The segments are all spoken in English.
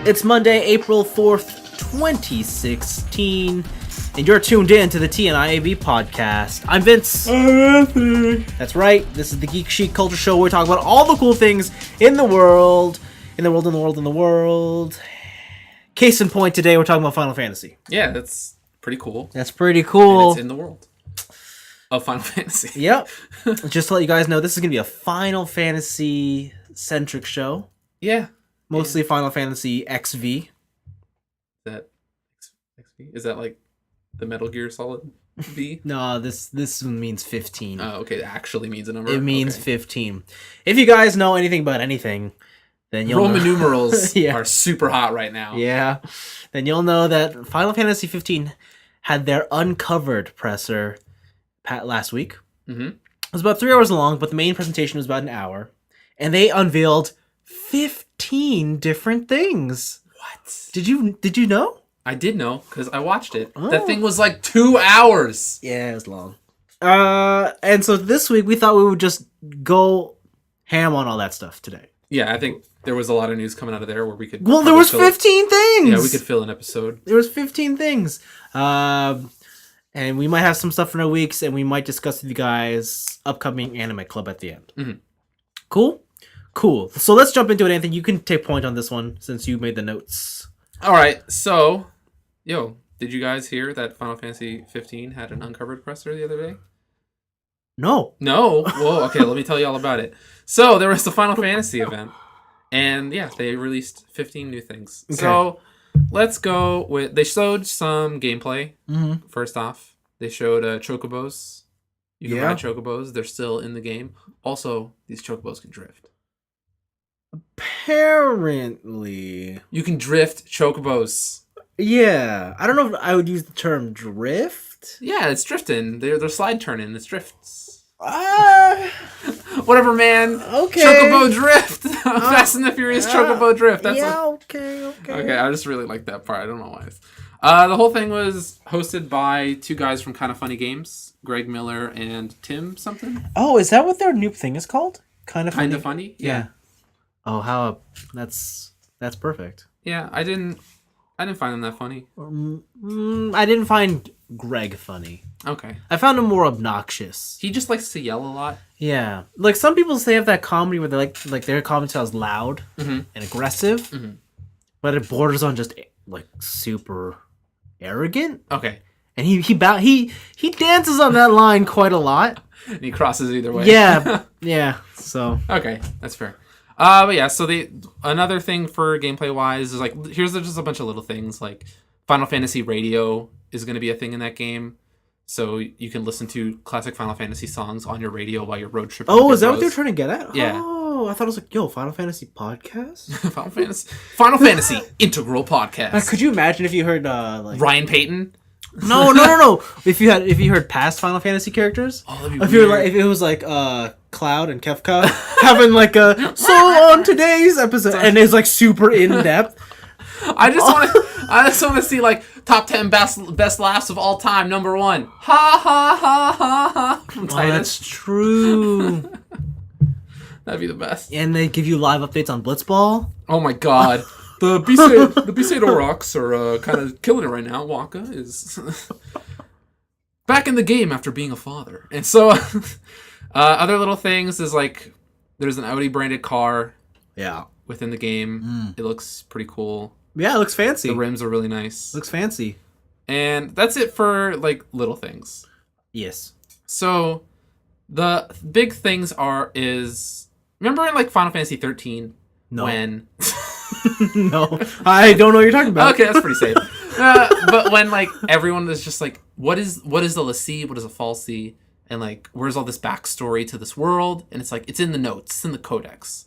It's Monday, April 4th, 2016, and you're tuned in to the tniab podcast. I'm Vince. I'm Anthony. That's right, this is the Geek Chic Culture Show where we talk about all the cool things in the world. Case in point, today we're talking about Final Fantasy. Yeah, that's pretty cool. That's pretty cool. And it's in the world of Final Fantasy. Yep. Just to let you guys know, this is going to be a Final Fantasy-centric show. Yeah. Mostly Final Fantasy XV. That XV? Is that like the Metal Gear Solid V? No, this one means 15. Oh, okay. It actually means a number? It means 15. If you guys know anything about anything, then you'll Roman know. numerals Yeah. are super hot right now. Yeah. Then you'll know that Final Fantasy 15 had their uncovered presser last week. Mm-hmm. It was about 3 hours long, but the main presentation was about an hour. And they unveiled 15 different things. What? Did you know? I did know, because I watched it. Oh. That thing was like 2 hours. Yeah, it was long. And so this week we thought we would just go ham on all that stuff today. Yeah, I think there was a lot of news coming out of there where we could... Well, there was 15 things! Yeah, we could fill an episode. There was 15 things. And we might have some stuff for no weeks, and we might discuss with you guys upcoming anime club at the end. Mm-hmm. Cool? Cool. So let's jump into it, Anthony. You can take point on this one since you made the notes. All right, so, did you guys hear that Final Fantasy 15 had an uncovered presser the other day? No. No? Well, okay, let me tell you all about it. So, there was the Final Fantasy event, and yeah, they released 15 new things. Okay. So, let's go with... They showed some gameplay, first off. They showed chocobos. You can ride chocobos. They're still in the game. Also, these chocobos can drift. Apparently. You can drift chocobos. Yeah. I don't know if I would use the term drift. Yeah, it's drifting. They're slide turning. It's drifts. Whatever, man. Okay. Chocobo drift. Fast and the Furious Chocobo drift. That's okay. Okay, I just really like that part. I don't know why. The whole thing was hosted by two guys from Kind of Funny Games, Greg Miller and Tim something. Oh, is that what their new thing is called? Kind of Funny? Yeah. Oh, that's perfect. Yeah, I didn't find them that funny. I didn't find Greg funny. Okay. I found him more obnoxious. He just likes to yell a lot. Yeah. Like some people say have that comedy where they like their comedy style is loud and aggressive, but it borders on just like super arrogant. Okay. And he dances on that line quite a lot. And he crosses either way. Yeah. Yeah. So. Okay, that's fair. But yeah, so another thing for gameplay wise is like, here's just a bunch of little things like Final Fantasy Radio is going to be a thing in that game. So you can listen to classic Final Fantasy songs on your radio while you're road tripping. Oh, is that what they're trying to get at? Yeah. Oh, I thought it was like, Final Fantasy podcast? Final Fantasy Integral Podcast. Could you imagine if you heard Ryan Payton? No. If you heard past Final Fantasy characters, that'd be if weird. If it was like Cloud and Kefka having like so on today's episode, and it's like super in depth. I just want to see like top 10 best laughs of all time. Number 1, ha ha ha ha ha. From Titan. That's true. That'd be the best. And they give you live updates on Blitzball. Oh my god. The B-Side Aurochs are kind of killing it right now. Waka is back in the game after being a father. And so, other little things is like, there's an Audi branded car within the game. It looks pretty cool. Yeah, it looks fancy. The rims are really nice. Looks fancy. And that's it for like little things. Yes. So, the big things is remember in like Final Fantasy 13? No. When... No, I don't know what you're talking about. Okay, that's pretty safe. But when like everyone was just like, what is the Lassie? What is a fal'Cie? And like, where's all this backstory to this world? And it's like, it's in the notes, it's in the codex.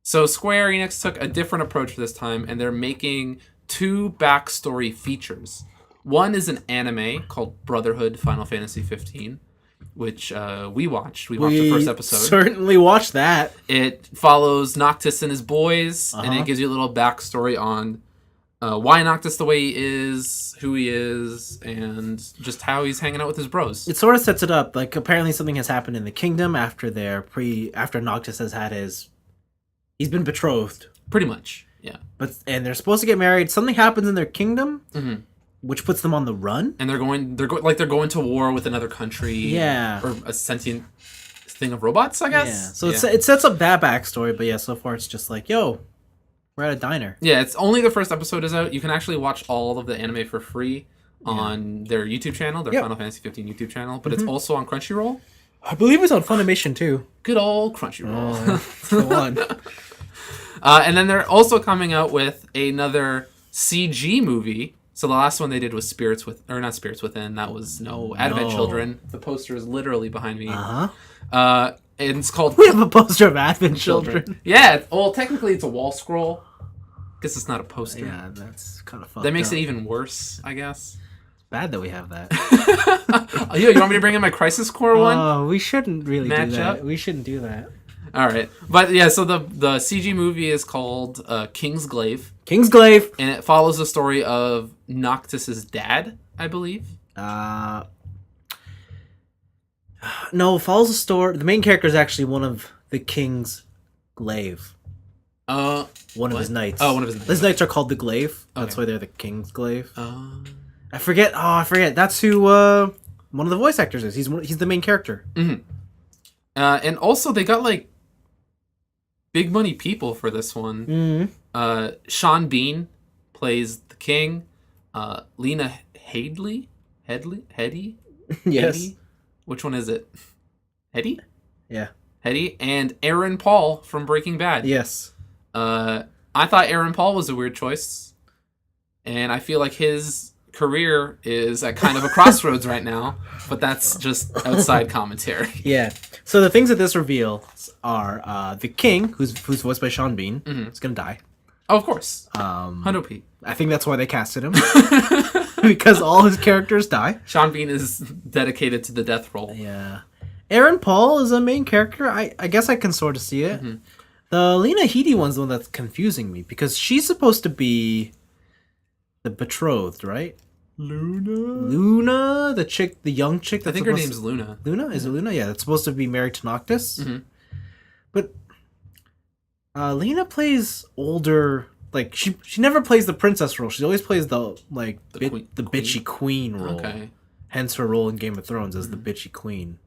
So Square Enix took a different approach this time, and they're making 2 backstory features. One is an anime called Brotherhood Final Fantasy 15. Which we watched. We watched the first episode. Certainly watched that. It follows Noctis and his boys, and it gives you a little backstory on why Noctis the way he is, who he is, and just how he's hanging out with his bros. It sort of sets it up. Like apparently something has happened in the kingdom after Noctis has had he's been betrothed. Pretty much. Yeah. And they're supposed to get married. Something happens in their kingdom, Mm-hmm. which puts them on the run. And they're going to war with another country. Yeah. Or a sentient thing of robots, I guess. Yeah. So it sets up that backstory, but yeah, so far it's just like, yo, we're at a diner. Yeah, it's only the first episode is out. You can actually watch all of the anime for free on their YouTube channel, their Final Fantasy 15 YouTube channel, but it's also on Crunchyroll. I believe it's on Funimation too. Good old Crunchyroll. The one. And then they're also coming out with another CG movie. So the last one they did was Spirits Within. That was Advent Children. The poster is literally behind me. And it's called... We have a poster of Advent Children. Yeah. Well, technically it's a wall scroll. Guess it's not a poster. Yeah, that's kind of fucked That makes up. it even worse, I guess. Bad that we have that. You want me to bring in my Crisis Core one? Oh, we shouldn't really Match do that. up? We shouldn't do that. All right. But yeah, so the CG movie is called King's Glaive. King's Glaive. And it follows the story of Noctis's dad, I believe. No, follows the story. The main character is actually one of the King's Glaive. One of his knights. Oh, one of his knights. His knights are called the Glaive. That's why they're the King's Glaive. I forget. That's who one of the voice actors is. He's the main character. Mm-hmm. And also they got like big money people for this one. Mm-hmm. Sean Bean plays the king. Lena Headey? Yes. Headey? Which one is it? Headey? Yeah. Headey and Aaron Paul from Breaking Bad. Yes. I thought Aaron Paul was a weird choice, and I feel like his career is at kind of a crossroads right now, but that's just outside commentary. Yeah. So the things that this reveals are the king, who's voiced by Sean Bean, is gonna die. Oh, of course. Hundo P. I think that's why they casted him. Because all his characters die. Sean Bean is dedicated to the death roll. Yeah. Aaron Paul is a main character. I guess I can sort of see it. Mm-hmm. The Lena Headey one's the one that's confusing me, because she's supposed to be the betrothed, right? Luna? The young chick that's I think her name's Luna. Luna? Is it Luna? Yeah, that's supposed to be married to Noctis. Mm-hmm. But Lena plays older... Like, she never plays the princess role. She always plays the bitchy queen role. Okay. Hence her role in Game of Thrones as the bitchy queen.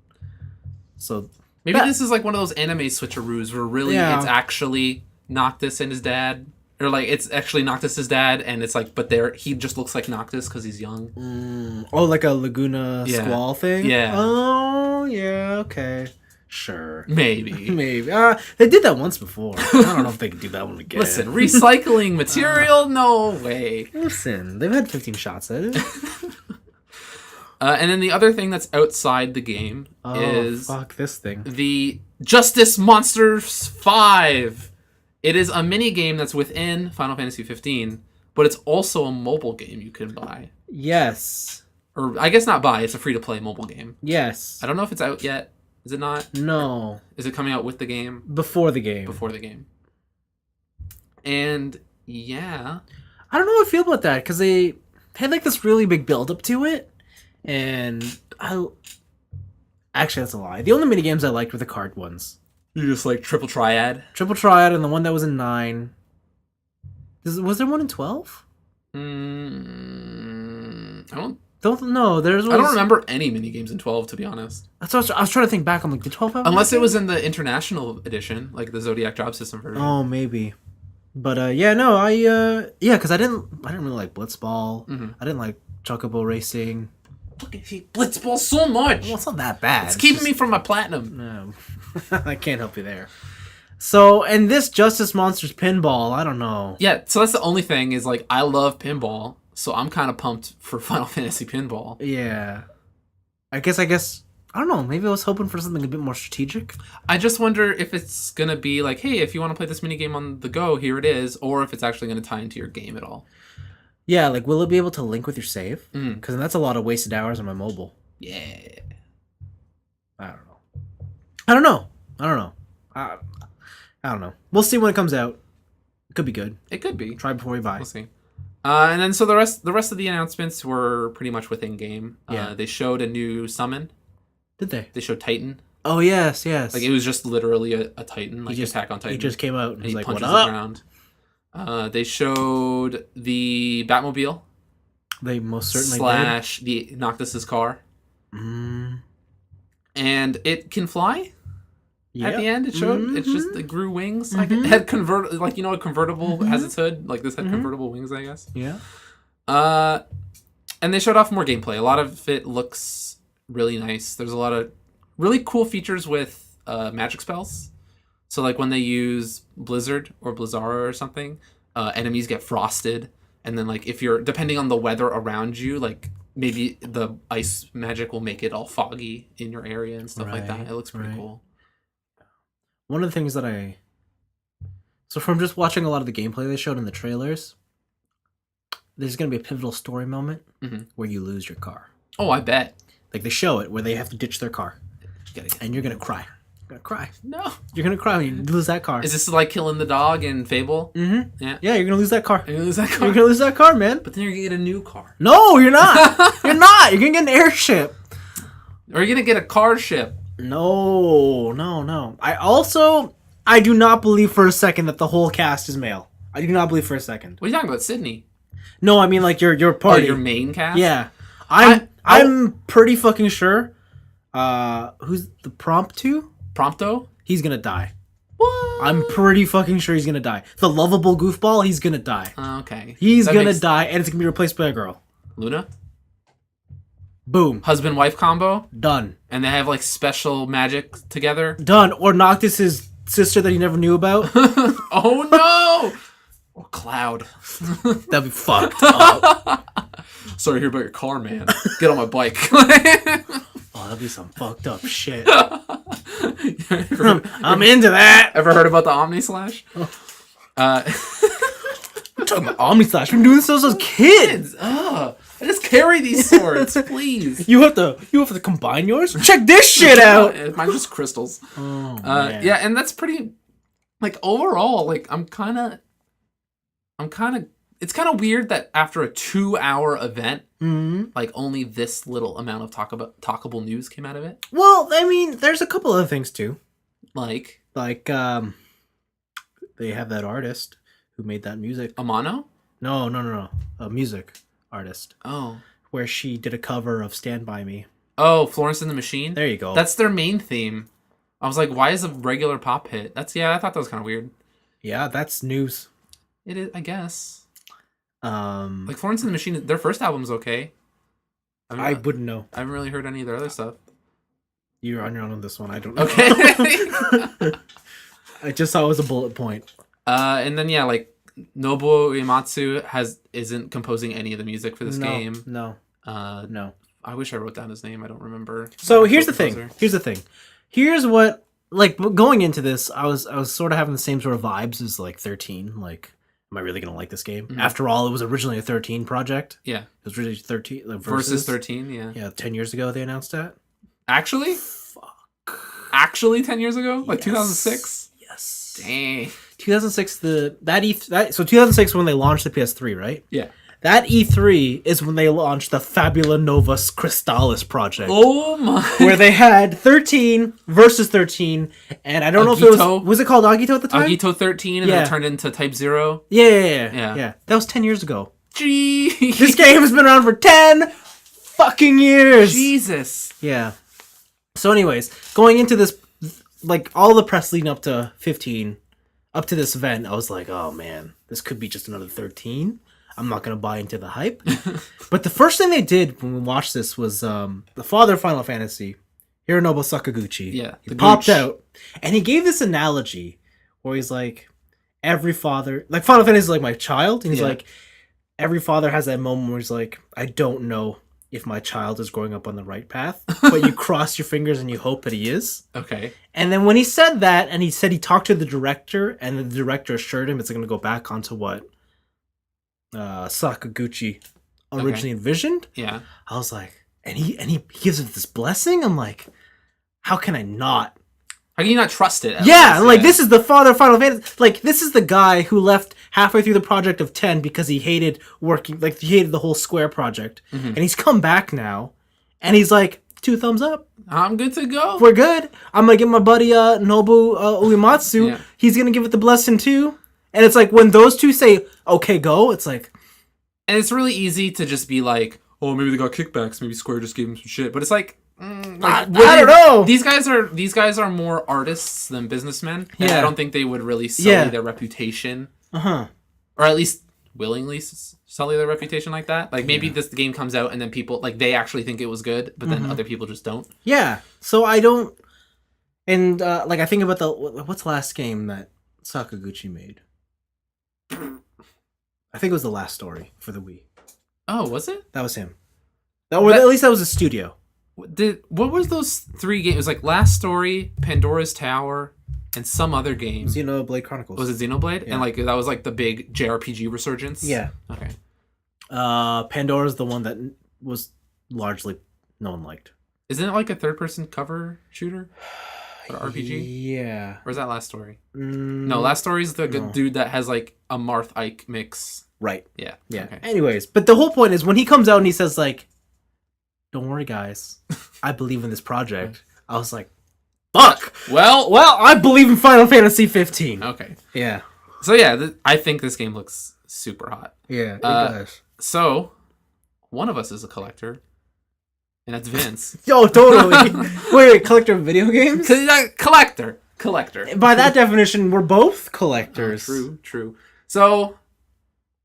So... Maybe this is like one of those anime switcheroos where really it's actually Noctis and his dad. Or like it's actually Noctis' dad, and it's like, but he just looks like Noctis because he's young. Oh, like a Laguna Squall thing? Yeah. Oh, yeah, okay. Sure. Maybe. Maybe. They did that once before. I don't know if they could do that one again. Listen, recycling material? No way. Listen, they've had 15 shots at it. And then the other thing that's outside the game is... fuck this thing. The Justice Monsters 5. It is a mini game that's within Final Fantasy 15, but it's also a mobile game you can buy. Yes. Or I guess not buy, it's a free-to-play mobile game. Yes. I don't know if it's out yet. Is it not? No. Is it coming out with the game? Before the game. Before the game. And, yeah. I don't know how I feel about that, because they had like this really big build-up to it. And actually, that's a lie. The only minigames I liked were the card ones. You just like Triple Triad? Triple Triad and the one that was in 9. Was there one in 12? I don't know. I don't remember any minigames in 12, to be honest. That's what I was trying to think back. I'm like, did 12 have Unless it was in the international edition, like the Zodiac Job System version. Oh, maybe. But because I didn't really like Blitzball. Mm-hmm. I didn't like Chocobo Racing. Look at you, Blitzball so much. Well, it's not that bad. It's keeping me from my platinum. No, I can't help you there. So, and this Justice Monsters pinball, I don't know. Yeah, so that's the only thing is like I love pinball, so I'm kind of pumped for Final Fantasy pinball. Yeah, I guess I don't know. Maybe I was hoping for something a bit more strategic. I just wonder if it's gonna be like, hey, if you want to play this minigame on the go, here it is, or if it's actually gonna tie into your game at all. Yeah, like, will it be able to link with your save? Mm. Because that's a lot of wasted hours on my mobile. Yeah. I don't know. I don't know. We'll see when it comes out. It could be good. It could be. Try before we buy. We'll see. And then so the rest of the announcements were pretty much within game. Yeah. They showed a new summon. Did they? They showed Titan. Oh, yes. Like, it was just literally a Titan, like Attack on Titan. He just came out and he was like, punches what up? the ground. They showed the Batmobile They most certainly slash the Noctis's car. did. And it can fly. Yep. At the end, it showed it grew wings. Like it had a convertible has its hood. Like this had convertible wings, I guess. Yeah. And they showed off more gameplay. A lot of it looks really nice. There's a lot of really cool features with magic spells. So like when they use Blizzard or Blizzara or something, enemies get frosted, and then like if you're depending on the weather around you, like maybe the ice magic will make it all foggy in your area and stuff like that. It looks pretty cool. One of the things that so from just watching a lot of the gameplay they showed in the trailers, there's going to be a pivotal story moment where you lose your car. Oh, I bet. Like they show it where they have to ditch their car. And you're going to cry. You're going to cry. No. You're going to cry when you lose that car. Is this like killing the dog in Fable? Mm-hmm. Yeah. Yeah, you're going to lose that car. You're going to lose that car. You're going to lose that car, man. But then you're going to get a new car. No, you're not. You're not. You're going to get an airship. Or you're going to get a car ship. No. I do not believe for a second that the whole cast is male. I do not believe for a second. What are you talking about, Sydney? No, I mean like your party. Oh, your main cast? Yeah. I'm pretty fucking sure. Who's the Prompto? He's gonna die. What? I'm pretty fucking sure he's gonna die. The lovable goofball, he's gonna die. Okay. He's gonna die, and it's gonna be replaced by a girl. Luna? Boom. Husband-wife combo? Done. And they have like special magic together? Done. Or Noctis's sister that he never knew about. Oh no! Or Cloud. That'd be fucked up. Sorry to hear about your car, man. Get on my bike. Oh, that'd be some fucked up shit. I'm into that. Ever heard about the Omni Slash? I'm talking about Omni Slash. We've been doing this since I was kids. I just carry these swords, please. You have to combine yours? Check this shit out. Mine's just crystals. Oh, man. Yeah, and that's pretty. Like overall, like I'm kind of. It's kind of weird that after a 2-hour event, like only this little amount of talkable news came out of it. Well, I mean, there's a couple other things too. Like they have that artist who made that music. Amano? No. A music artist. Oh. Where she did a cover of Stand By Me. Oh, Florence and the Machine? There you go. That's their main theme. I was like, why is a regular pop hit? I thought that was kind of weird. Yeah, that's news. It is, I guess. Like Florence and the Machine, their first album's okay. I wouldn't know. I haven't really heard any of their other stuff. You're on your own on this one. I don't know. Okay. I just thought it was a bullet point. And then like Nobuo Uematsu isn't composing any of the music for this game. No. I wish I wrote down his name. I don't remember. So here's the thing. Here's what, like, going into this, I was sort of having the same sort of vibes as like 13. Like, am I really gonna like this game? Mm-hmm. After all, it was originally a 13 project. Yeah, it was really 13 like, versus 13. Yeah, 10 years ago they announced that. Actually, actually 10 years ago, like 2006. Yes. Dang. 2006. So 2006 when they launched the PS3, right? Yeah. That E3 is when they launched the Fabula Novus Crystallis project. Oh my! Where they had 13 versus 13, and I don't know if it was it called Agito at the time? Agito 13, and then it turned into Type 0. Yeah. That was 10 years ago. Gee, this game has been around for 10 fucking years. Jesus. Yeah. So, anyways, going into this, like all the press leading up to 15, up to this event, I was like, oh man, this could be just another 13. I'm not going to buy into the hype. But the first thing they did when we watched this was the father of Final Fantasy, Hironobu Sakaguchi. Yeah. He popped out, and he gave this analogy where he's like, every father, like Final Fantasy is like my child, and he's like, every father has that moment where he's like, I don't know if my child is growing up on the right path, but you cross your fingers and you hope that he is. Okay. And then when he said that, and he said he talked to the director, and the director assured him it's going to go back onto what Sakaguchi originally envisioned. Yeah. I was like, and he gives it this blessing. I'm like, how can I not? How can you not trust it? This is the father of Final Fantasy. Like, this is the guy who left halfway through the project of 10 because he hated working, like, he hated the whole Square project. Mm-hmm. And he's come back now, and he's like, 2 thumbs up. I'm good to go. We're good. I'm gonna get my buddy Nobu Uematsu. Yeah. He's gonna give it the blessing too. And it's like when those two say, okay, go, it's like... And it's really easy to just be like, oh, maybe they got kickbacks. Maybe Square just gave them some shit. But it's like... I don't know. These guys are more artists than businessmen. And I don't think they would really sully their reputation. Uh-huh. Or at least willingly sully their reputation like that. Like, maybe this game comes out and then people, like, they actually think it was good, but then other people just don't. Yeah. So I don't... And, like, I think about what's the last game that Sakaguchi made? I think it was The Last Story for the Wii. Oh, was it? At least that was a studio. What was those 3 games? It was like Last Story, Pandora's Tower, and some other game. Xenoblade Chronicles. Was it Xenoblade? Yeah. And like that was like the big JRPG resurgence? Yeah. Okay. Pandora's the one that was largely no one liked. Isn't it like a third-person cover shooter? Or RPG? Yeah. Or is that Last Story? No, Last Story is the dude that has like a Marth Ike mix. Right. Yeah. Yeah. Okay. Anyways, but the whole point is when he comes out and he says like, don't worry, guys. I believe in this project. I was like, fuck. Well, I believe in Final Fantasy 15. Okay. Yeah. So yeah, I think this game looks super hot. Yeah, it does. So, one of us is a collector, and that's Vince. Yo, totally. wait, collector of video games? Collector. By that definition, we're both collectors. True. So,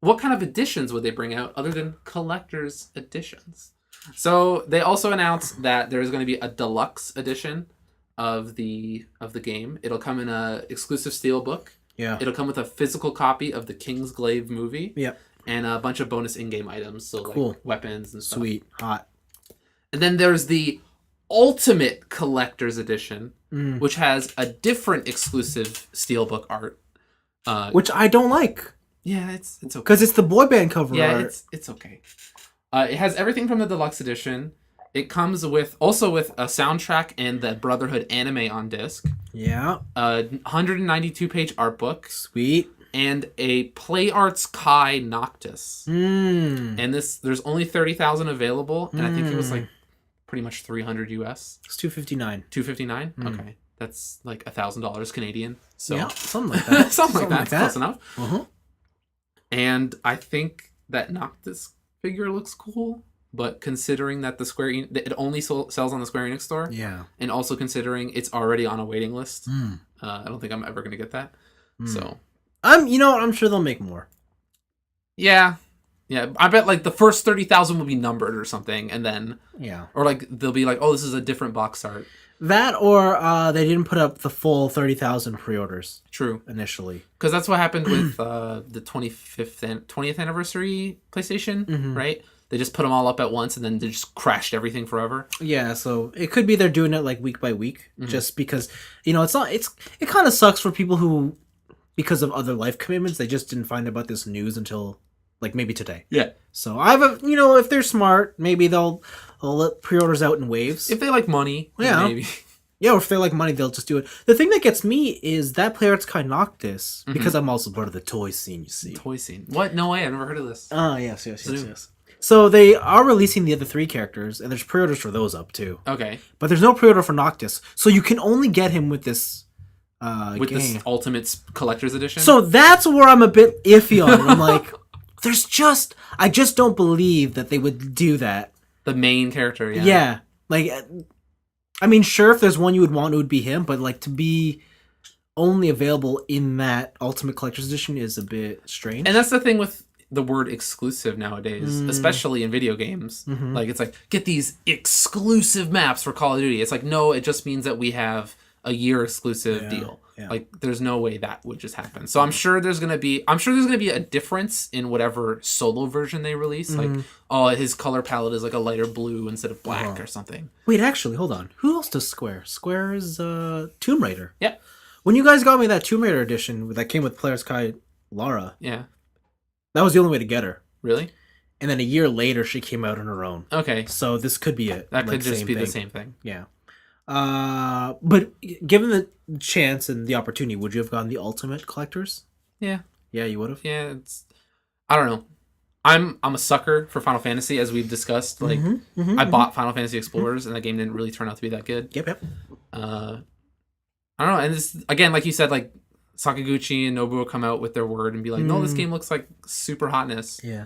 what kind of editions would they bring out other than collector's editions? So they also announced that there's going to be a deluxe edition of the game. It'll come in a exclusive steelbook. Yeah. It'll come with a physical copy of the Kingsglaive movie. Yep. And a bunch of bonus in-game items, so like weapons and stuff. Sweet, hot. And then there's the Ultimate Collector's Edition, which has a different exclusive steelbook art, which I don't like. Yeah, it's okay. Because it's the boy band cover art. Yeah, it's okay. It has everything from the deluxe edition. It comes with a soundtrack and the Brotherhood anime on disc. Yeah. 192-page art book. Sweet. And a Play Arts Kai Noctis. And there's only 30,000 available, and I think it was like pretty much $300 US. It's $259. $259? Okay. That's like $1,000 Canadian. So yeah, something like that. something like that. Close enough. Uh-huh. And I think that Noctis figure looks cool, but considering that it only sells on the Square Enix store, and also considering it's already on a waiting list, I don't think I'm ever gonna get that. So I'm sure they'll make more. Yeah, I bet like the first 30,000 will be numbered or something, and then or like they'll be like, oh, this is a different box art. That or they didn't put up the full 30,000 pre-orders. True. Initially. Because that's what happened with the 20th anniversary PlayStation, right? They just put them all up at once and then they just crashed everything forever. Yeah, so it could be they're doing it like week by week, just because, it kind of sucks for people who, because of other life commitments, they just didn't find about this news until like maybe today. Yeah. So I have if they're smart, maybe they'll let pre-orders out in waves. If they like money, maybe. Yeah, or if they like money, they'll just do it. The thing that gets me is that Play Arts Kai Noctis, because I'm also part of the toy scene, you see. Toy scene? What? No way, I've never heard of this. Yes. So they are releasing the other 3 characters, and there's pre-orders for those up too. Okay. But there's no pre-order for Noctis, so you can only get him with this with game. this Ultimate Collector's Edition? So that's where I'm a bit iffy on it. I'm like, I just don't believe that they would do that. The main character, yeah. Yeah. Like, I mean, sure, if there's one you would want, it would be him, but like to be only available in that Ultimate Collector's Edition is a bit strange. And that's the thing with the word exclusive nowadays, especially in video games. Like, it's like, get these exclusive maps for Call of Duty. It's like, no, it just means that we have a year exclusive deal. Yeah. Like, there's no way that would just happen. So I'm sure there's gonna be a difference in whatever solo version they release. Like, his color palette is like a lighter blue instead of black or something. Wait, actually, hold on. Who else does Square? Square is Tomb Raider. Yeah. When you guys got me that Tomb Raider edition that came with Player's Kai Lara, that was the only way to get her. Really? And then a year later, she came out on her own. Okay. So this could be it. That could just be the same thing. Yeah. But given the chance and the opportunity, would you have gotten the Ultimate Collectors? Yeah. Yeah, you would have? Yeah, I don't know. I'm a sucker for Final Fantasy, as we've discussed. Like, I bought Final Fantasy Explorers, and that game didn't really turn out to be that good. Yep. I don't know. And this, again, like you said, like, Sakaguchi and Nobuo come out with their word and be like, no, this game looks like super hotness. Yeah.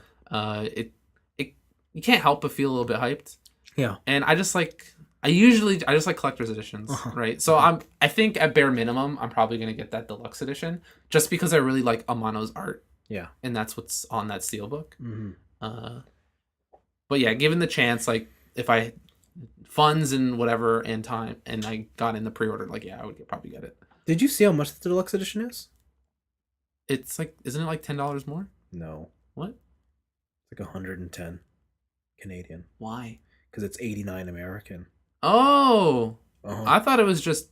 It you can't help but feel a little bit hyped. Yeah. And I just like collector's editions, right? So I think at bare minimum I'm probably gonna get that deluxe edition just because I really like Amano's art. Yeah. And that's what's on that steelbook. Mm-hmm. But yeah, given the chance, like if I funds and whatever and time and I got in the pre-order, like I would probably get it. Did you see how much the deluxe edition is? It's like, isn't it like $10 more? No. What? It's like 110 Canadian. Why? Because it's 89 American. Oh, I thought it was just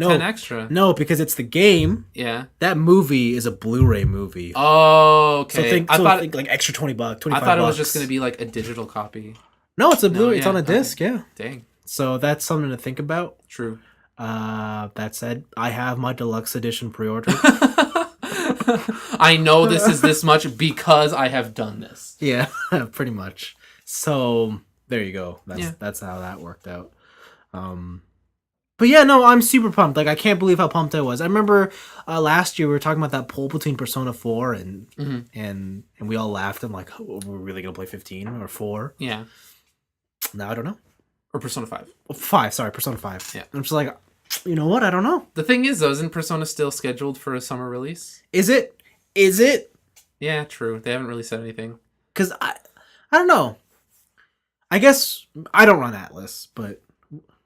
10 extra. No, because it's the game. Yeah. That movie is a Blu-ray movie. Oh, okay. So think like extra $20, $25. I thought it was just going to be like a digital copy. No, it's a Blu-ray. It's on a disc, yeah. Dang. So that's something to think about. True. That said, I have my deluxe edition pre-ordered. I know this is this much because I have done this. Yeah, pretty much. So there you go. That's how that worked out. But yeah, no, I'm super pumped. Like I can't believe how pumped I was. I remember last year we were talking about that poll between Persona 4 and we all laughed and like, oh, we're really gonna play 15 or 4. Yeah. Now I don't know. Or Persona 5. 5, sorry, Persona 5. Yeah. I'm just like, you know what? I don't know. The thing is, though, isn't Persona still scheduled for a summer release? Is it? Is it? Yeah, true. They haven't really said anything. Because I don't know. I guess I don't run Atlas, but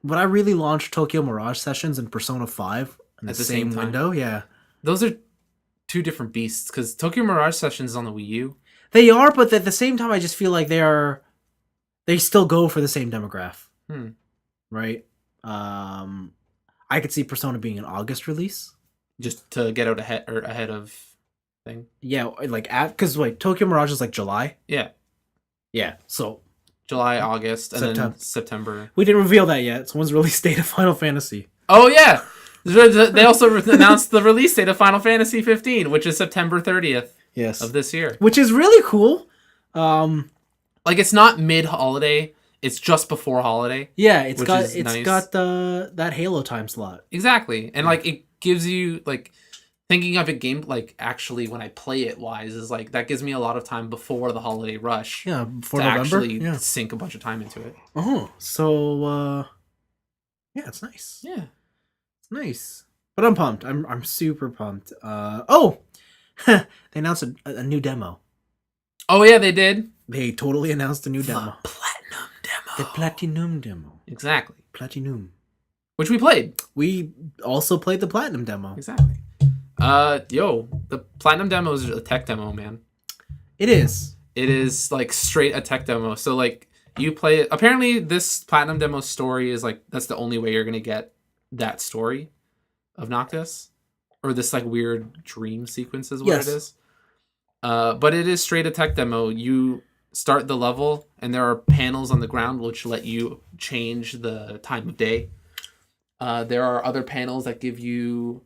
would I really launch Tokyo Mirage Sessions and Persona 5 in the same window? Yeah. Those are two different beasts, because Tokyo Mirage Sessions is on the Wii U. They are, but at the same time, I just feel like they still go for the same demographic. Right? I could see Persona being an August release. Just to get out ahead of thing. Yeah, like because Tokyo Mirage is like July. Yeah. Yeah, so July, August, and then September. We didn't reveal that yet. So when's the release date of Final Fantasy? Oh yeah, they also announced the release date of Final Fantasy 15, which is September 30th. Yes. Of this year, which is really cool. Like it's not mid-holiday. It's just before holiday. Yeah, it's got nice. that Halo time slot. Exactly. And like it gives you like thinking of it game like actually when I play it wise is like that gives me a lot of time before the holiday rush. Yeah, before to November. Actually sink a bunch of time into it. So yeah, it's nice. Yeah. It's nice. But I'm pumped. I'm super pumped. They announced a new demo. Oh yeah, they did. They totally announced a new demo. Platinum demo. The Platinum demo. Exactly. Platinum. Which we played. We also played the Platinum demo. Exactly. The Platinum demo is a tech demo, man. It is. It is like straight a tech demo. So like you play it. Apparently this Platinum demo story is like that's the only way you're gonna get that story of Noctis. Or this like weird dream sequence is what it is. But it is straight a tech demo. You start the level and there are panels on the ground which let you change the time of day. There are other panels that give you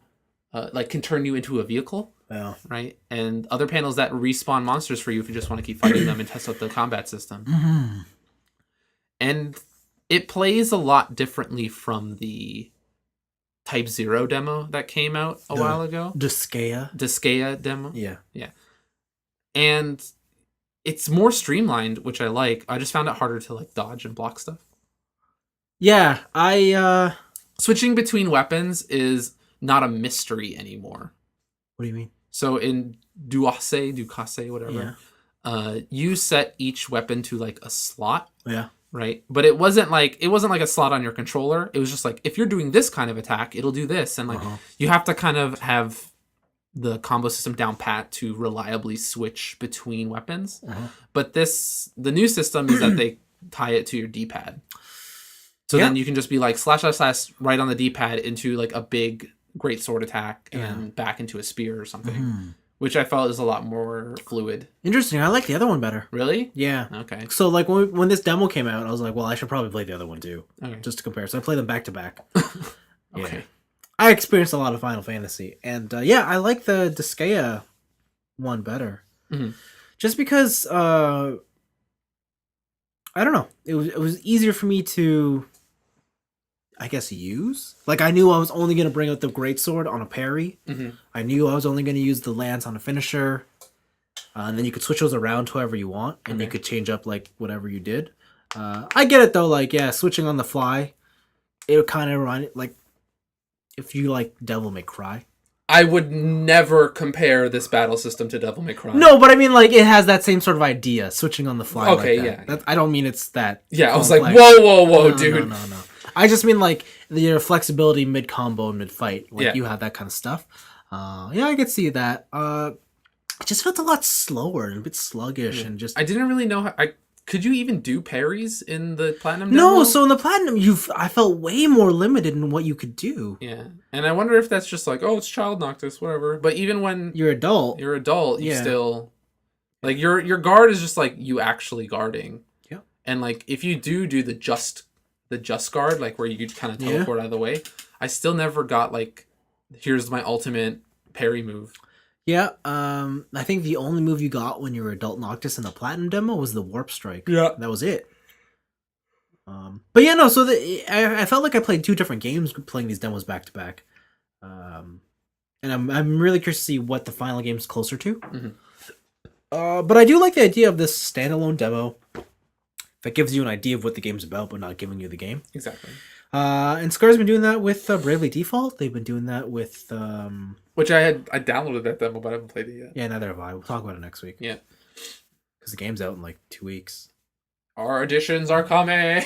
can turn you into a vehicle. Yeah. Right? And other panels that respawn monsters for you if you just want to keep fighting them and test out the combat system. Mm-hmm. And it plays a lot differently from the Type 0 demo that came out a while ago. Disgaea demo. Yeah. Yeah. And it's more streamlined, which I like. I just found it harder to like dodge and block stuff. Yeah, switching between weapons is not a mystery anymore. What do you mean? So in Ducase, whatever, you set each weapon to like a slot. Yeah. Right? But it wasn't like a slot on your controller. It was just like if you're doing this kind of attack, it'll do this. And like you have to kind of have the combo system down pat to reliably switch between weapons. But the new system is that they tie it to your D-pad. So then you can just be like slash right on the D-pad into like a big great sword attack and back into a spear or something. Which I felt is a lot more fluid. Interesting. I like the other one better. Really? Yeah. Okay. So like when this demo came out, I was like, well, I should probably play the other one too. Okay. Just to compare. So I played them back to back. Okay. Yeah. I experienced a lot of Final Fantasy. And I like the Disgaea one better. Just because I don't know. It was easier for me to I guess, use. Like, I knew I was only going to bring out the greatsword on a parry. Mm-hmm. I knew I was only going to use the lance on a finisher. And then you could switch those around to however you want, and you could change up, like, whatever you did. I get it, though. Like, yeah, switching on the fly, it would kind of remind it, like, if you like Devil May Cry. I would never compare this battle system to Devil May Cry. No, but I mean, like, it has that same sort of idea, switching on the fly. Okay, like that. I don't mean it's that. Yeah, complex. I was like, whoa, no, dude. No. I just mean, like, your flexibility mid-combo and mid-fight. Like, you have that kind of stuff. Yeah, I could see that. It just felt a lot slower and a bit sluggish and just... I didn't really know how... Could you even do parries in the Platinum demo? No, so in the Platinum, I felt way more limited in what you could do. Yeah, and I wonder if that's just like, oh, it's Child Noctis, whatever. But even when... You're adult, you still... Like, your guard is just, like, you actually guarding. Yeah. And, like, if you do the just guard, like, where you kind of teleport out of the way, I still never got, like, here's my ultimate parry move. Yeah, I think the only move you got when you were Adult Noctis in the Platinum demo was the Warp Strike. Yeah. That was it. But yeah, no, so I felt like I played two different games playing these demos back to back. And I'm really curious to see what the final game's closer to. Mm-hmm. But I do like the idea of this standalone demo that gives you an idea of what the game's about, but not giving you the game. Exactly. And Scar's been doing that with Bravely Default. They've been doing that with... Which I downloaded that demo, but I haven't played it yet. Yeah, neither have I. We'll talk about it next week. Yeah. Because the game's out in like 2 weeks. Our editions are coming!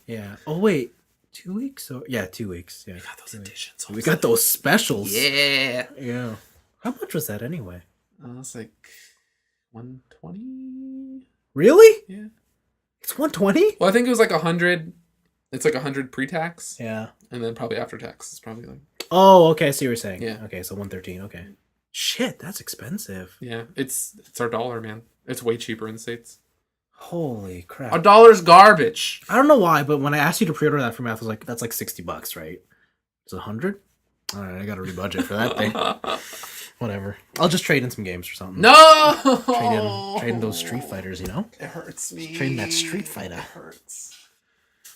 Yeah. Oh, wait. 2 weeks? Yeah, 2 weeks. Yeah. We got those editions. We got those specials. Yeah. Yeah. How much was that anyway? It's like 120. Really? Yeah. It's 120? Well, I think it was like 100. It's like 100 pre-tax. Yeah. And then probably after tax, it's probably like... Oh, okay. I see what you're saying. Yeah. Okay, so 113. Okay. Shit, that's expensive. Yeah, it's our dollar, man. It's way cheaper in the States. Holy crap. $1's garbage. I don't know why, but when I asked you to pre-order that for me, I was like, that's like $60, right? It's 100? All right, I got to rebudget for that thing. Whatever. I'll just trade in some games or something. No! Trade in those Street Fighters, you know? It hurts me. Trade in that Street Fighter. It hurts.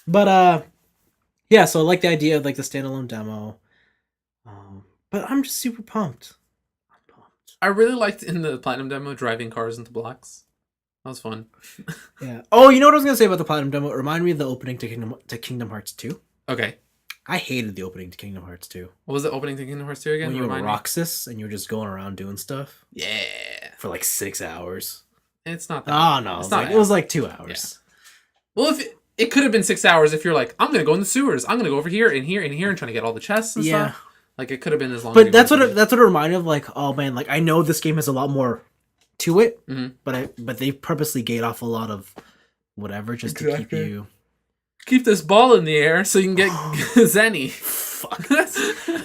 But, yeah, so I like the idea of, like, the standalone demo. But I'm just super pumped. I really liked in the Platinum demo driving cars into blocks. That was fun. Yeah. Oh, you know what I was going to say about the Platinum demo? It reminded me of the opening to Kingdom Hearts 2. Okay. I hated the opening to Kingdom Hearts 2. What was the opening to Kingdom Hearts 2 again? When you were Roxas and you were just going around doing stuff. Yeah. For like 6 hours. It's not that. Oh, no. It was like 2 hours. Yeah. Well, if it could have been 6 hours if you're like, I'm going to go in the sewers. I'm going to go over here and here and here and trying to get all the chests and stuff. Like, it could have been as long but that's what it reminded me of. Like, oh, man, like, I know this game has a lot more to it, but they purposely gate off a lot of whatever just to keep you... Keep this ball in the air so you can get Zenny. Fuck.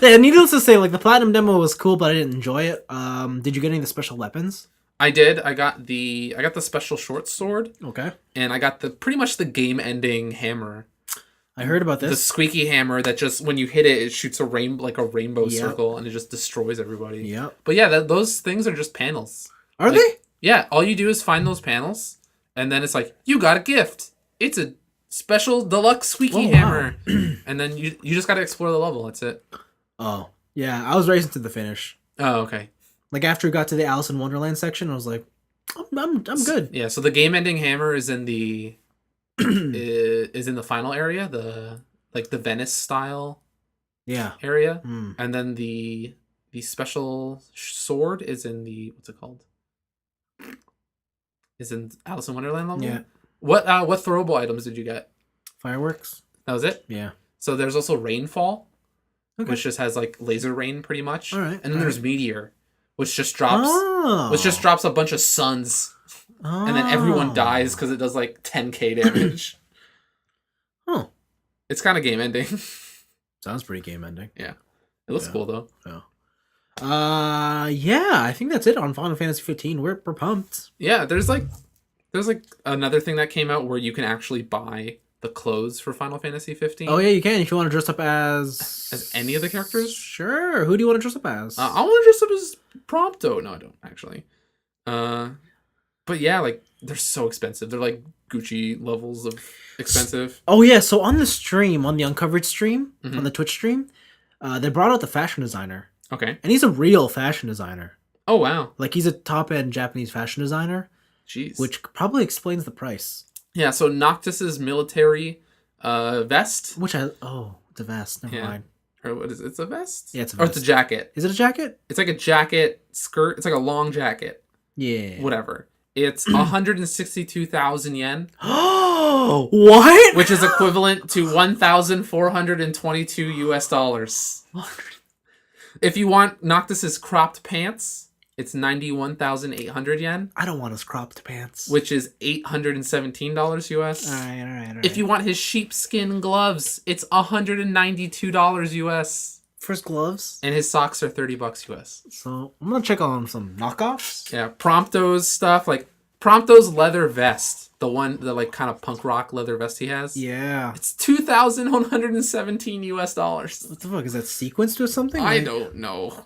Yeah, needless to say, like, the Platinum demo was cool, but I didn't enjoy it. Did you get any of the special weapons? I did. I got the special short sword. Okay. And I got pretty much the game-ending hammer. I heard about this. The squeaky hammer that just, when you hit it, it shoots a rainbow circle, and it just destroys everybody. Yeah. But yeah, those things are just panels. Are they? Yeah. All you do is find those panels, and then it's like, you got a gift. It's a special deluxe squeaky hammer. And then you just got to explore the level. That's it. Oh. Yeah, I was racing to the finish. Oh, okay. Like, after we got to the Alice in Wonderland section, I was like, I'm good. Yeah, so the game-ending hammer is in the... is in the final area, the Venice style area, and then the special sword is in the, what's it called, is in Alice in Wonderland level. Yeah. What throwable items did you get? Fireworks. That was it. Yeah. So there's also rainfall, which just has like laser rain pretty much. All right. And then there's meteor, which just drops a bunch of suns. Oh. And then everyone dies because it does like 10k damage. Oh. It's kind of game ending. Sounds pretty game ending. Yeah. It looks cool though. Yeah. Yeah, I think that's it on Final Fantasy 15. We're pumped. Yeah, there's like another thing that came out where you can actually buy the clothes for Final Fantasy 15. Oh yeah, you can if you want to dress up as any of the characters. Sure. Who do you want to dress up as? I want to dress up as Prompto. No, I don't actually. But yeah, like they're so expensive. They're like Gucci levels of expensive. Oh yeah, so on the stream, on the Uncovered stream, Mhm. on the Twitch stream, they brought out the fashion designer. Okay. And he's a real fashion designer. Oh wow. Like he's a top-end Japanese fashion designer. Jeez. Which probably explains the price. Yeah, so Noctis's military vest. Which it's a vest. Never mind. Or what is it? It's a vest? Yeah, it's a vest. Or it's a jacket. Is it a jacket? It's like a jacket skirt. It's like a long jacket. Yeah. Whatever. It's 162,000 yen. Oh, what? Which is equivalent to 1,422 US dollars. If you want Noctis's cropped pants, it's 91,800 yen. I don't want his cropped pants. Which is $817 US. All right. If you want his sheepskin gloves, it's $192 US. For his gloves? And his socks are $30 US. So I'm gonna check on some knockoffs. Yeah, Prompto's stuff, like Prompto's leather vest, the like kind of punk rock leather vest he has. Yeah. It's 2,117 US dollars. What the fuck? Is that sequenced or something? I don't know.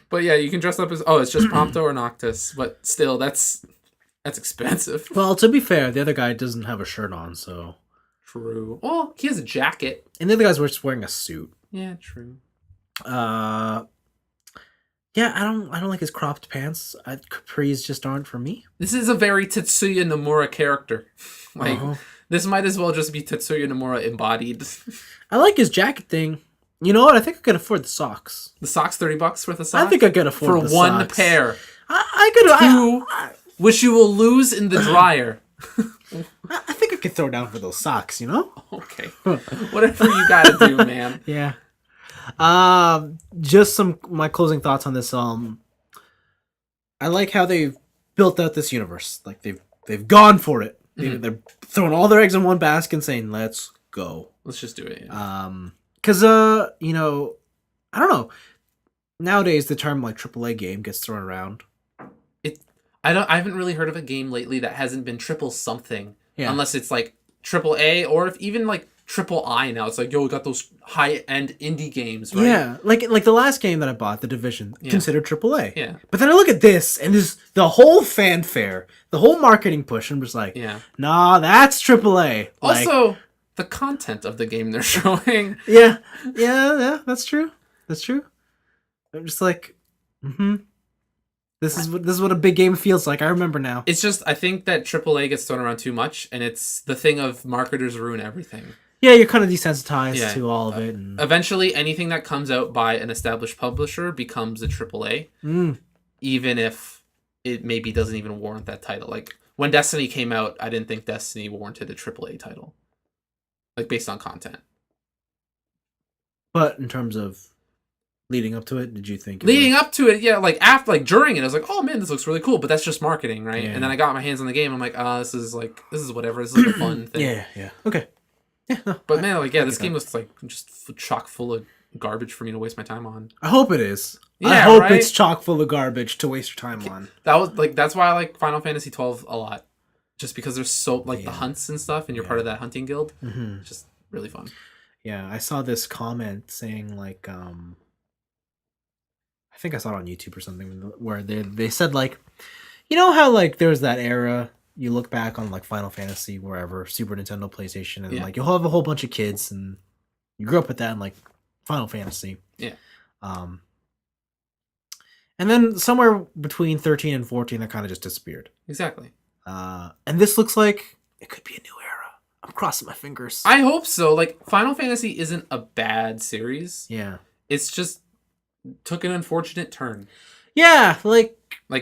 But yeah, you can dress up as it's just Prompto or Noctis, but still that's expensive. Well, to be fair, the other guy doesn't have a shirt on, so True. Well, he has a jacket. And the other guy's just wearing a suit. Yeah, true. Yeah, I don't like his cropped pants. Capris just aren't for me. This is a very Tetsuya Nomura character. Like this might as well just be Tetsuya Nomura embodied. I like his jacket thing. You know what? I think I could afford the socks. The socks, $30 for the socks? I think I could afford for one pair. I could. Two, which you will lose in the dryer. I think I could throw down for those socks, you know? Okay. Whatever you gotta do, man. Yeah. Just my closing thoughts on this. I like how they've built out this universe. Like they've gone for it. They're throwing all their eggs in one basket and saying, "Let's go. Let's just do it." Yeah. Because you know, I don't know. Nowadays, the term like AAA game gets thrown around. I haven't really heard of a game lately that hasn't been triple something. Yeah. Unless it's like AAA or if even like triple I now. It's like, yo, we got those high-end indie games, right? Yeah, like the last game that I bought, The Division, considered AAA. Yeah. But then I look at this, and there's the whole fanfare, the whole marketing push, and I'm just like, nah, that's AAA. Also, the content of the game they're showing. Yeah, that's true. That's true. I'm just like, This is what a big game feels like. I remember now. It's just, I think that AAA gets thrown around too much, and it's the thing of marketers ruin everything. Yeah, you're kind of desensitized to all of it. And eventually, anything that comes out by an established publisher becomes a AAA, even if it maybe doesn't even warrant that title. Like, when Destiny came out, I didn't think Destiny warranted a AAA title. Like, based on content. But in terms of leading up to it, did you think? Up to it, yeah. Like, after, like, during it, I was like, oh, man, this looks really cool. But that's just marketing, right? Yeah. And then I got my hands on the game. I'm like, this is whatever. This is a fun thing. Yeah. Okay. Yeah, no, but man, like, this game was like just chock full of garbage for me to waste my time on. I hope it is. Yeah, I hope right? it's chock full of garbage to waste your time on. That's why I like Final Fantasy 12 a lot, just because there's so like the hunts and stuff, and you're part of that hunting guild. It's just really fun. Yeah, I saw this comment saying like, I think I saw it on YouTube or something, where they said like, you know how like there's that era. You look back on like Final Fantasy, wherever, Super Nintendo, PlayStation, and like you'll have a whole bunch of kids, and you grew up with that in like Final Fantasy. Yeah. And then somewhere between 13 and 14, that kind of just disappeared. Exactly. And this looks like it could be a new era. I'm crossing my fingers. I hope so. Like, Final Fantasy isn't a bad series. Yeah. It's just took an unfortunate turn. Yeah, like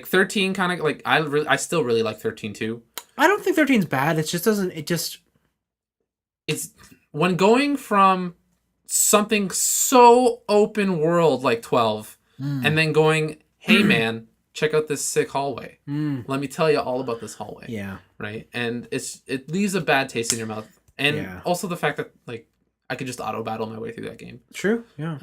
13 kind of like I still really like 13 too. I don't think 13's bad. It's when going from something so open world like 12 and then going, hey man, check out this sick hallway. Let me tell you all about this hallway. Yeah. Right? And it leaves a bad taste in your mouth. And also the fact that like I could just auto battle my way through that game. True. Yeah.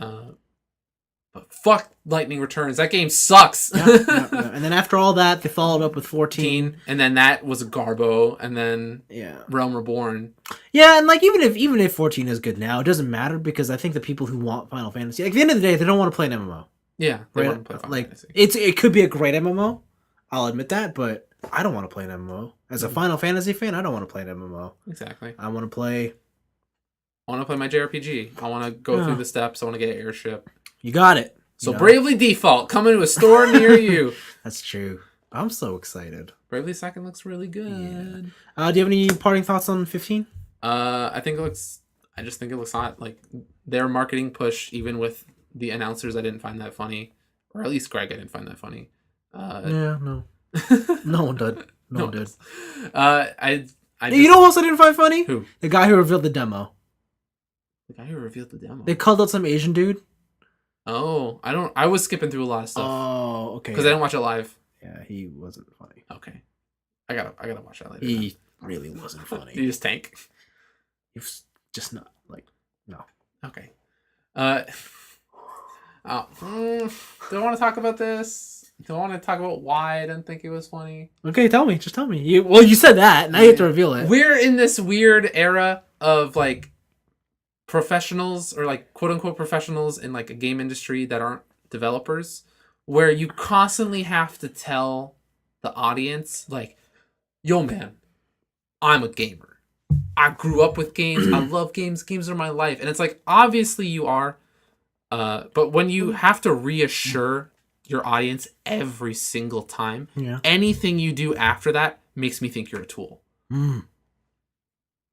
But fuck Lightning Returns. That game sucks. Yeah. And then after all that, they followed up with 14. And then that was a Garbo. And then Realm Reborn. Yeah, and like even if 14 is good now, it doesn't matter because I think the people who want Final Fantasy, like, at the end of the day, they don't want to play an MMO. Yeah, they right? want to play Final Fantasy. It could be a great MMO. I'll admit that, but I don't want to play an MMO. As a Final Fantasy fan, I don't want to play an MMO. Exactly. I want to play my JRPG. I want to go through the steps. I want to get an airship. You got it. So Bravely Default coming to a store near you. That's true. I'm so excited. Bravely Second looks really good. Yeah. Do you have any parting thoughts on 15? I just think it looks hot. Like their marketing push, even with the announcers, I didn't find that funny, or at least Greg, I didn't find that funny. No. No one did. No one did. You know who else I didn't find funny? Who? The guy who revealed the demo. The guy who revealed the demo. They called out some Asian dude. Oh, I was skipping through a lot of stuff. Oh, okay. Because I didn't watch it live. Yeah, he wasn't funny. Okay. I gotta watch that later. He really wasn't funny. He just tank. He was just not no. Okay. Do I want to talk about this? Do I want to talk about why I didn't think it was funny? Okay, tell me. Just tell me. You said that. Now you have to reveal it. We're in this weird era of like professionals or like quote unquote professionals in like a game industry that aren't developers, where you constantly have to tell the audience like, yo man, I'm a gamer. I grew up with games. I love games. Games are my life. And it's like, obviously you are. But when you have to reassure your audience every single time, anything you do after that makes me think you're a tool. And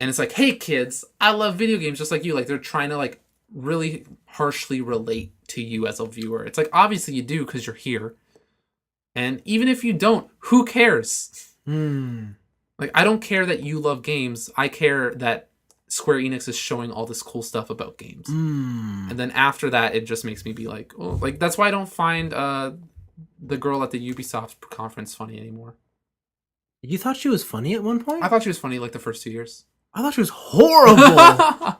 it's like, hey kids, I love video games just like you. Like they're trying to like really harshly relate to you as a viewer. It's like, obviously you do because you're here. And even if you don't, who cares? Like, I don't care that you love games. I care that Square Enix is showing all this cool stuff about games. And then after that, it just makes me be like, oh, like that's why I don't find the girl at the Ubisoft conference funny anymore. You thought she was funny at one point? I thought she was funny like the first 2 years. I thought she was horrible.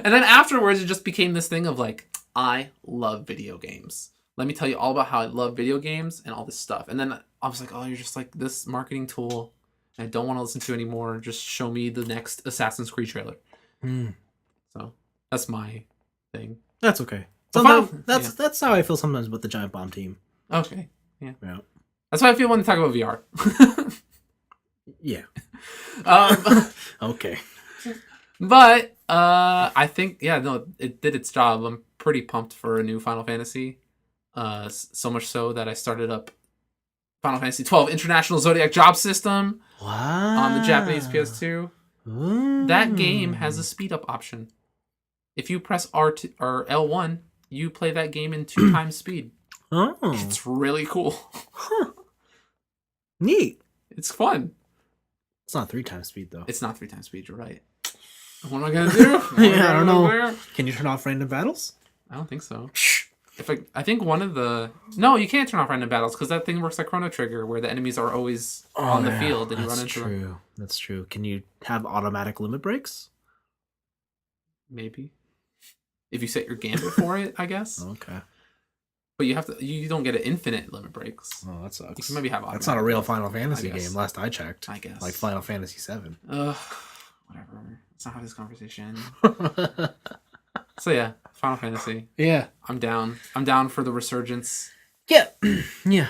And then afterwards, it just became this thing of like, I love video games. Let me tell you all about how I love video games and all this stuff. And then I was like, oh, you're just like this marketing tool I don't want to listen to anymore. Just show me the next Assassin's Creed trailer. So that's my thing. That's okay. That's how I feel sometimes with the Giant Bomb team. Okay. Yeah. That's how I feel when they talk about VR. Yeah. Okay. But I think it did its job. I'm pretty pumped for a new Final Fantasy. So much so that I started up Final Fantasy 12 International Zodiac Job System on the Japanese PS2. That game has a speed up option. If you press R2 or L1, you play that game in 2 times speed. Oh, it's really cool. Neat. It's fun. It's not 3 times speed though. It's not 3 times speed. You're right. What am I gonna do? I don't know. Can you turn off random battles? I don't think so. If I think one of the you can't turn off random battles because that thing works like Chrono Trigger, where the enemies are always on the field and you run into them. That's true. Can you have automatic limit breaks? Maybe, if you set your gambit for it, I guess. Okay. But you have to. You don't get an infinite limit breaks. Oh, that sucks. You can maybe have. That's not a real Final Fantasy game. Last I checked. I guess. Like Final Fantasy 7. Whatever. Let's not have this conversation. So yeah, Final Fantasy. Yeah. I'm down. I'm down for the resurgence. Yeah. Yeah.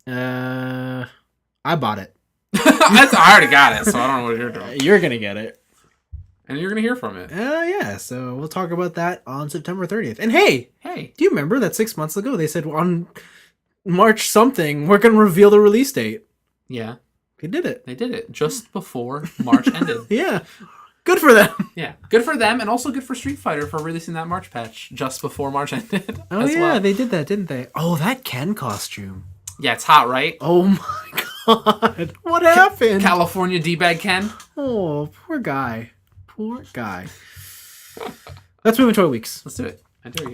I bought it. I already got it, so I don't know what you're doing. You're gonna get it. And you're gonna hear from it. Yeah, so we'll talk about that on September 30th. And hey, do you remember that 6 months ago they said on March something we're gonna reveal the release date? Yeah. They did it. They did it just before March ended. Yeah. Good for them. Yeah, good for them, and also good for Street Fighter for releasing that March patch just before March ended. Oh yeah, they did that, didn't they? Oh, that Ken costume. Yeah, it's hot, right? Oh my god, what happened? California D-bag Ken. Oh, poor guy. Poor guy. Let's move into our weeks. Let's do it. I dare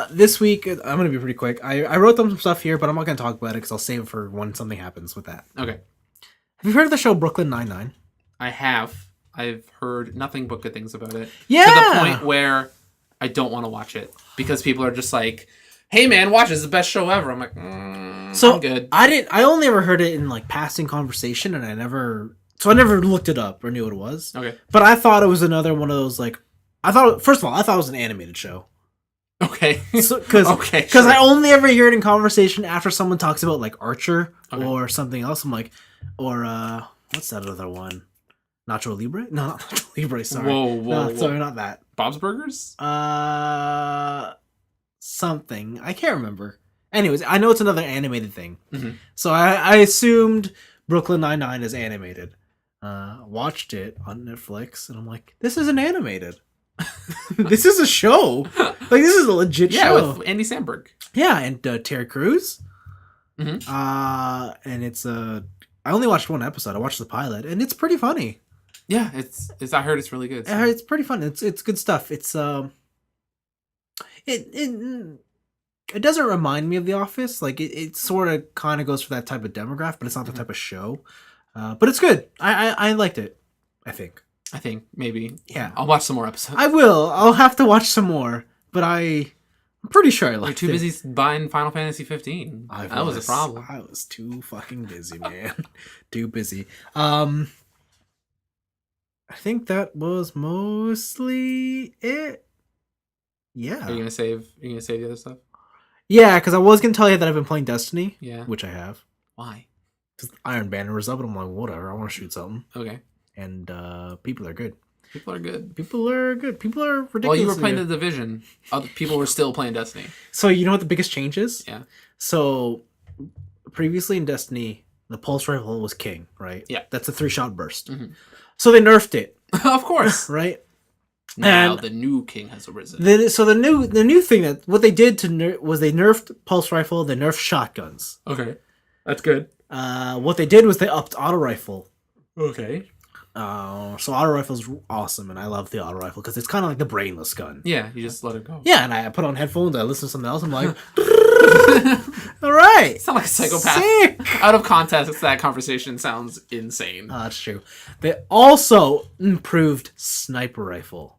you. This week I'm gonna be pretty quick. I wrote them some stuff here, but I'm not gonna talk about it because I'll save it for when something happens with that. Okay. Have you heard of the show Brooklyn Nine-Nine? I have. I've heard nothing but good things about it. Yeah. To the point where I don't want to watch it because people are just like, "Hey man, watch it. It's the best show ever." I'm like, I'm good. I only ever heard it in like passing conversation, and I never looked it up or knew what it was. Okay. But I thought it was another one of those like, first of all, I thought it was an animated show. Okay. Because okay. Sure. I only ever hear it in conversation after someone talks about like Archer or something else. I'm like, or what's that other one? Nacho Libre? No, not Nacho Libre. Sorry. Whoa. Sorry, not that. Bob's Burgers? Something I can't remember. Anyways, I know it's another animated thing. Mm-hmm. So I assumed Brooklyn Nine-Nine is animated. Watched it on Netflix, and I'm like, this isn't animated. This is a show. Like, this is a legit show. Yeah, with Andy Samberg. Yeah, and Terry Crews. Mm-hmm. And it's I only watched one episode. I watched the pilot, and it's pretty funny. Yeah, it's I heard it's really good. So. It's pretty fun. It's good stuff. It's it doesn't remind me of The Office. Like it sort of kind of goes for that type of demographic, but it's not the type of show. But it's good. I liked it. I think maybe. Yeah. I'll watch some more episodes. I will. I'll have to watch some more. But I'm pretty sure I liked it. You're too busy buying Final Fantasy 15. That was a problem. I was too fucking busy, man. Too busy. I think that was mostly it. Yeah. Are you gonna save the other stuff? Yeah, because I was gonna tell you that I've been playing Destiny. Yeah. Which I have. Why? Because Iron Banner was up, and I'm like, whatever. I want to shoot something. Okay. And people are good. People are good. People are ridiculous. While you were playing The Division, other people were still playing Destiny. So you know what the biggest change is? Yeah. So previously in Destiny, the pulse rifle was king, right? Yeah. That's a 3-shot burst. Mm-hmm. So they nerfed it. Of course. Right? Now and the new king has arisen. The new thing that what they did to was they nerfed pulse rifle, they nerfed shotguns. Okay. That's good. What they did was they upped auto rifle. Okay. So auto rifle's awesome, and I love the auto rifle because it's kind of like the brainless gun. Yeah, you just let it go. Yeah, and I put on headphones, I listen to something else, I'm like, all right. Sound like a psychopath. Sick. Out of context, that conversation sounds insane. That's true. They also improved sniper rifle.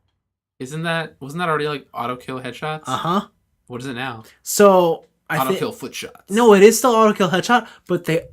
Wasn't that already like auto kill headshots? Uh-huh. What is it now? So Auto kill foot shots. No, it is still auto kill headshot, but they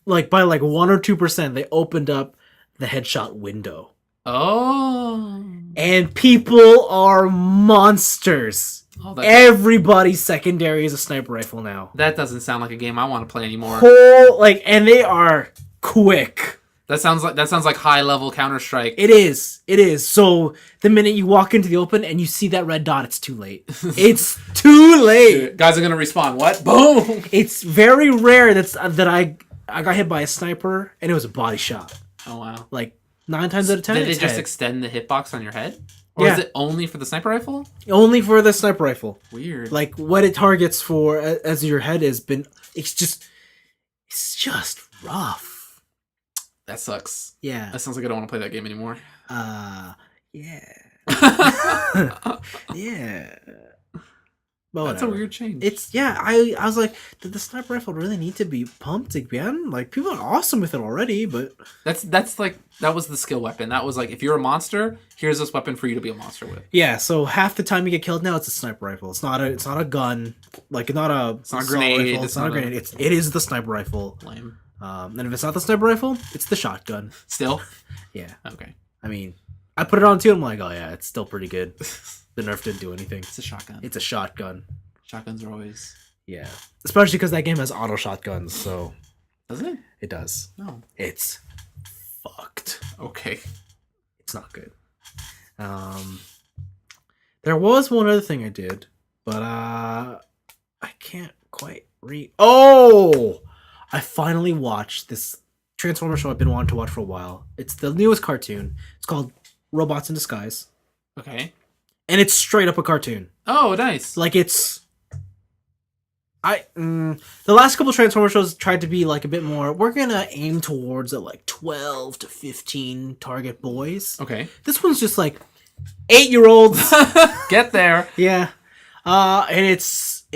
like by like 1 or 2% they opened up the headshot window. Oh. And people are monsters. Oh, everybody's secondary is a sniper rifle now. That doesn't sound like a game I want to play anymore. And they are quick. That sounds like high level Counter-Strike. It is. So the minute you walk into the open and you see that red dot, it's too late. It's too late. Guys are gonna respawn. What? Boom. It's very rare that I got hit by a sniper and it was a body shot. Oh wow. Like 9 times out of 10. Did they just extend the hitbox on your head? Or is it only for the sniper rifle? Only for the sniper rifle. Weird. Like what it targets for as your head has been. It's just rough. That sucks. Yeah. That sounds like I don't want to play that game anymore. Yeah. Yeah. But that's a weird change. I was like, did the sniper rifle really need to be pumped again? Like, people are awesome with it already, but that's like that was the skill weapon. That was like, if you're a monster, here's this weapon for you to be a monster with. Yeah, so half the time you get killed now, it's a sniper rifle. It's not a gun. Like it's not a grenade. Rifle. It's not a grenade. It is the sniper rifle. Lame. And if it's not the sniper rifle, it's the shotgun. Still? Yeah. Okay. I mean, I put it on too. I'm like, oh yeah, it's still pretty good. The nerf didn't do anything. It's a shotgun. It's a shotgun. Shotguns are always... Yeah. Especially because that game has auto shotguns, so... Does it? It does. No. It's fucked. Okay. It's not good. There was one other thing I did, but I can't quite Oh! I finally watched this Transformer show I've been wanting to watch for a while. It's the newest cartoon. It's called Robots in Disguise. Okay. And it's straight up a cartoon. Oh, nice. Like it's... the last couple Transformer shows tried to be like a bit more, we're gonna aim towards like 12 to 15 target boys. Okay. This one's just like 8-year-olds. Get there. Yeah. And it's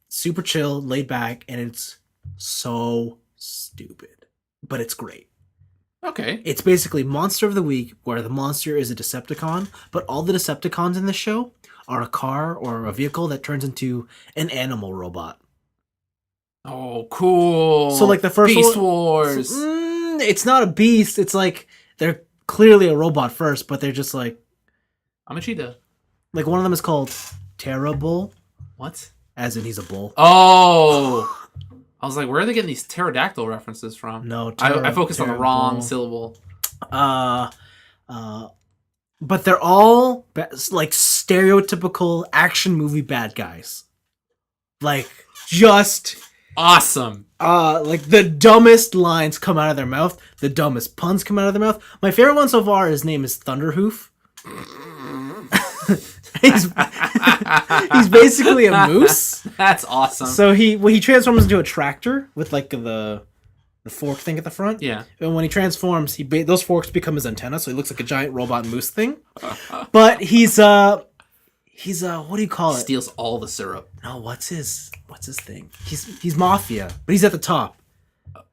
super chill, laid back, and it's so stupid. But it's great. Okay. It's basically Monster of the Week, where the monster is a Decepticon, but all the Decepticons in the show are a car or a vehicle that turns into an animal robot. Oh, cool. So like the first Beast Wars. It's not a beast. It's like they're clearly a robot first, but they're just like... I'm a cheetah. Like one of them is called terrible, What? as in he's a bull. Oh, I was like, where are they getting these pterodactyl references from? No, I focused on the wrong terrible. syllable. Uh, but they're all like stereotypical action movie bad guys. Like just Awesome. like the dumbest lines come out of their mouth, the dumbest puns come out of their mouth. My favorite one so far, his name is Thunderhoof. he's basically a moose. That's awesome. So he transforms into a tractor with like the fork thing at the front. Yeah. And when he transforms, those forks become his antenna, so he looks like a giant robot moose thing. But he's what do you call it? Steals all the syrup. No, what's his thing? He's mafia, but he's at the top.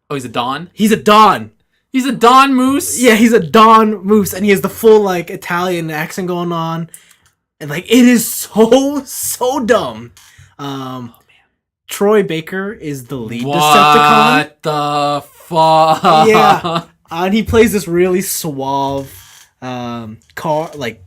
Oh, he's a Don? He's a Don. He's a Don Moose? Yeah, he's a Don Moose, and he has the full like Italian accent going on. And like it is so dumb. Troy Baker is the lead Decepticon. What the fuck? Yeah. And he plays this really suave car, like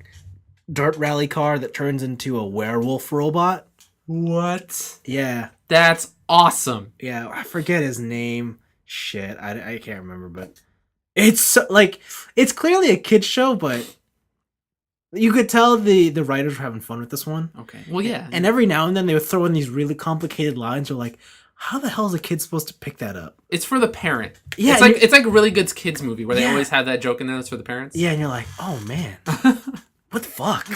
dirt rally car that turns into a werewolf robot. What? Yeah. That's awesome. Yeah, I forget his name. Shit, I can't remember, but it's like it's clearly a kid's show, but you could tell the writers were having fun with this one. Okay. Well, yeah. And every now and then they would throw in these really complicated lines. You're like, how the hell is a kid supposed to pick that up? It's for the parent. Yeah, it's like a really good kids movie where they always have that joke in there that's for the parents. Yeah, and you're like, oh man, what the fuck?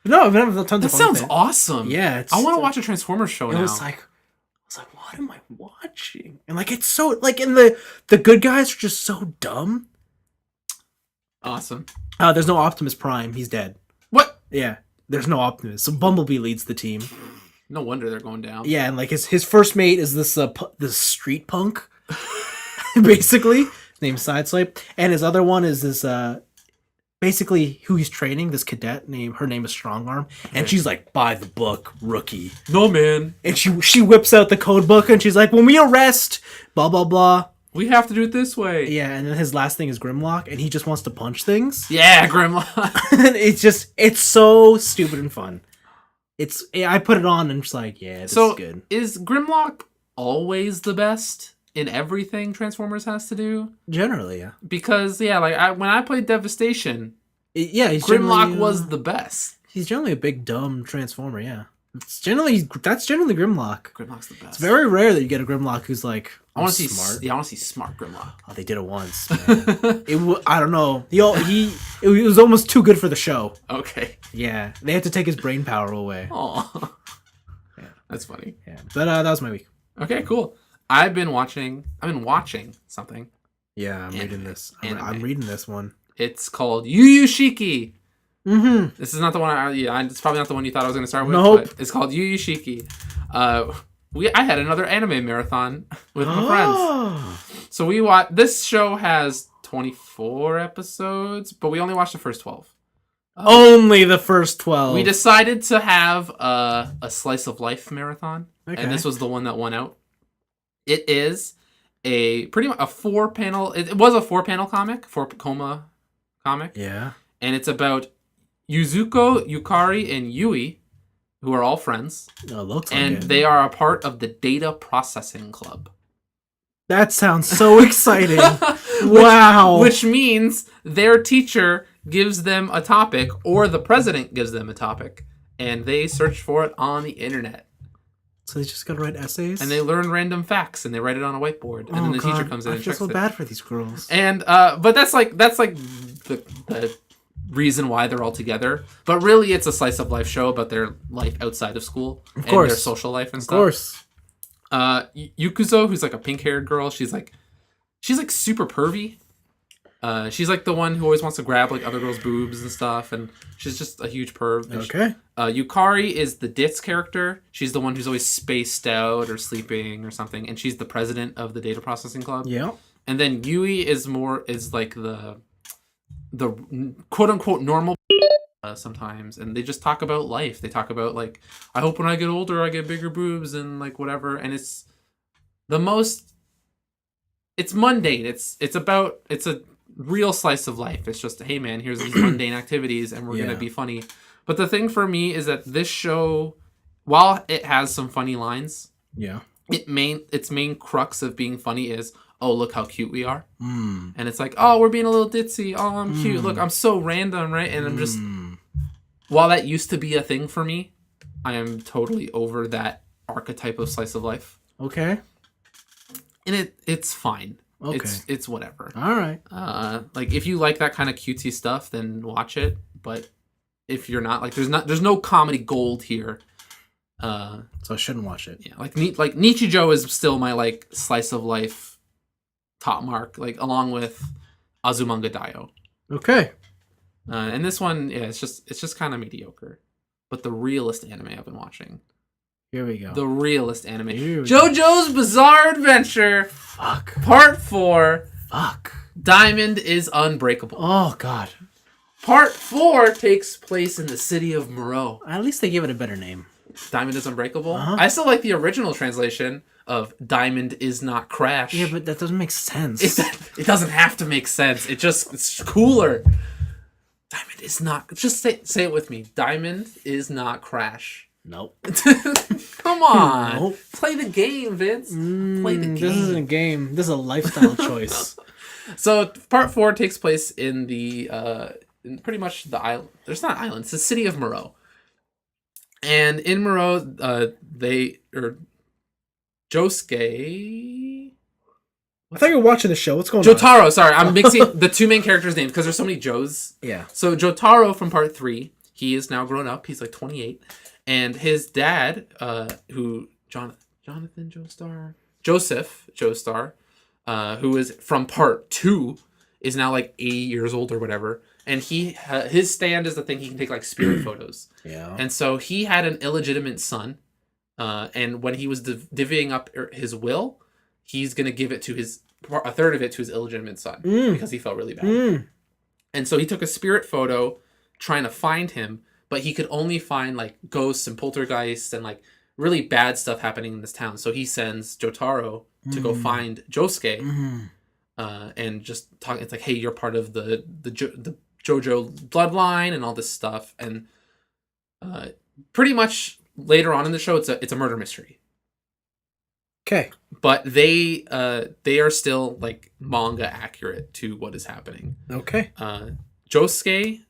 No, I've had tons of fun. That sounds awesome. Yeah, I want to watch a Transformers show now. I was like, what am I watching? And like, it's so like, and the good guys are just so dumb. Awesome. There's no Optimus Prime. He's dead. What? Yeah, there's no Optimus. So Bumblebee leads the team. No wonder they're going down. Yeah, and like his first mate is this street punk, basically. His name's Sideswipe, and his other one is this basically who he's training. This cadet her name is Strongarm, and she's like by the book rookie. No man. And she whips out the code book and she's like, when we arrest blah blah blah, we have to do it this way. Yeah, and then his last thing is Grimlock, and he just wants to punch things. Yeah, Grimlock. And it's so stupid and fun. I put it on and just like, yeah, this is good. Is Grimlock always the best in everything Transformers has to do? Generally, yeah. Because like when I played Devastation, Grimlock was the best. He's generally a big dumb Transformer, yeah. That's generally Grimlock. Grimlock's the best. It's very rare that you get a Grimlock who's like, I want to see smart. Yeah, I want to see smart Grimlock. Oh, they did it once. Man. I don't know. It was almost too good for the show. Okay. Yeah, they had to take his brain power away. Oh, yeah, that's funny. Yeah, but that was my week. Okay, cool. I've been watching something. Yeah, I'm reading this. I'm reading this one. It's called Yu Yu Shiki. Mm-hmm. This is not the one. It's probably not the one you thought I was going to start with. Nope. But it's called Yu Yu Shiki. I had another anime marathon with my friends. So we watched. This show has 24 episodes, but we only watched the first 12. Only the first 12. We decided to have a slice of life marathon, okay. And this was the one that won out. It is pretty much a 4-panel. It was a 4-panel comic, 4-coma comic. Yeah. And it's about Yuzuko, Yukari, and Yui, who are all friends. Oh, looks like and it. They are a part of the Data Processing Club. That sounds so exciting. Wow. Which means their teacher gives them a topic, or the president gives them a topic, and they search for it on the internet. So they just gotta write essays? And they learn random facts, and they write it on a whiteboard, and then the teacher comes in and checks it. I feel so bad for these girls. And but that's like the reason why they're all together. But really, it's a slice of life show about their life outside of school and their social life and stuff. Of course. Yukuzo, who's like a pink-haired girl, she's like super pervy. She's like the one who always wants to grab like other girls' boobs and stuff, and she's just a huge perv. Okay. Yukari is the Ditz character. She's the one who's always spaced out or sleeping or something, and she's the president of the Data Processing Club. Yeah. And then Yui is like the quote unquote normal sometimes, and they just talk about life. They talk about like, I hope when I get older I get bigger boobs and like whatever. And it's mundane. It's a real slice of life. It's just, hey man, here's these mundane activities, and we're gonna be funny. But the thing for me is that this show, while it has some funny lines, Yeah. its main crux of being funny is, oh, look how cute we are. Mm. And it's like, oh, we're being a little ditzy. Oh, I'm cute. Look, I'm so random, right? And I'm just, while that used to be a thing for me, I am totally over that archetype of slice of life. Okay. And it's fine. Okay. It's whatever. All right. Like if you like that kind of cutesy stuff, then watch it. But if you're not, like, there's no comedy gold here. So I shouldn't watch it. Yeah, like Nichijou is still my like slice of life top mark, like along with Azumanga Daioh. Okay. And this one, yeah, it's just kind of mediocre. But the realest anime I've been watching. Here we go. The realest anime. Here we JoJo's Bizarre Adventure. Fuck. Part 4. Fuck. Diamond is Unbreakable. Oh, God. Part 4 takes place in the city of Moreau. At least they gave it a better name. Diamond is Unbreakable? Uh-huh. I still like the original translation of Diamond is not Crash. Yeah, but that doesn't make sense. It doesn't have to make sense. It's cooler. Diamond is not... Just say it with me. Diamond is not Crash. Nope. Come on. Nope. Play the game, Vince. Play the game. This isn't a game. This is a lifestyle choice. So, part 4 takes place in the... in pretty much the island. There's not islands. It's the city of Moreau. And in Moreau, Josuke... I thought you were watching the show. What's going on? Jotaro, sorry. I'm mixing the two main characters' names because there's so many Joes. Yeah. So Jotaro from part 3, he is now grown up. He's like 28. And his dad, Jonathan Joestar? Joseph Joestar, who is from part 2, is now like 80 years old or whatever. And his stand is the thing he can take like spirit photos. Yeah. And so he had an illegitimate son. And when he was divvying up his will, he's going to give it to a third of it to his illegitimate son because he felt really bad. And so he took a spirit photo trying to find him, but he could only find like ghosts and poltergeists and like really bad stuff happening in this town. So he sends Jotaro to go find Josuke and just talk. It's like, hey, you're part of the JoJo bloodline and all this stuff. And pretty much later on in the show, it's a murder mystery. Okay. But they are still like manga accurate to what is happening. Okay. Josuke,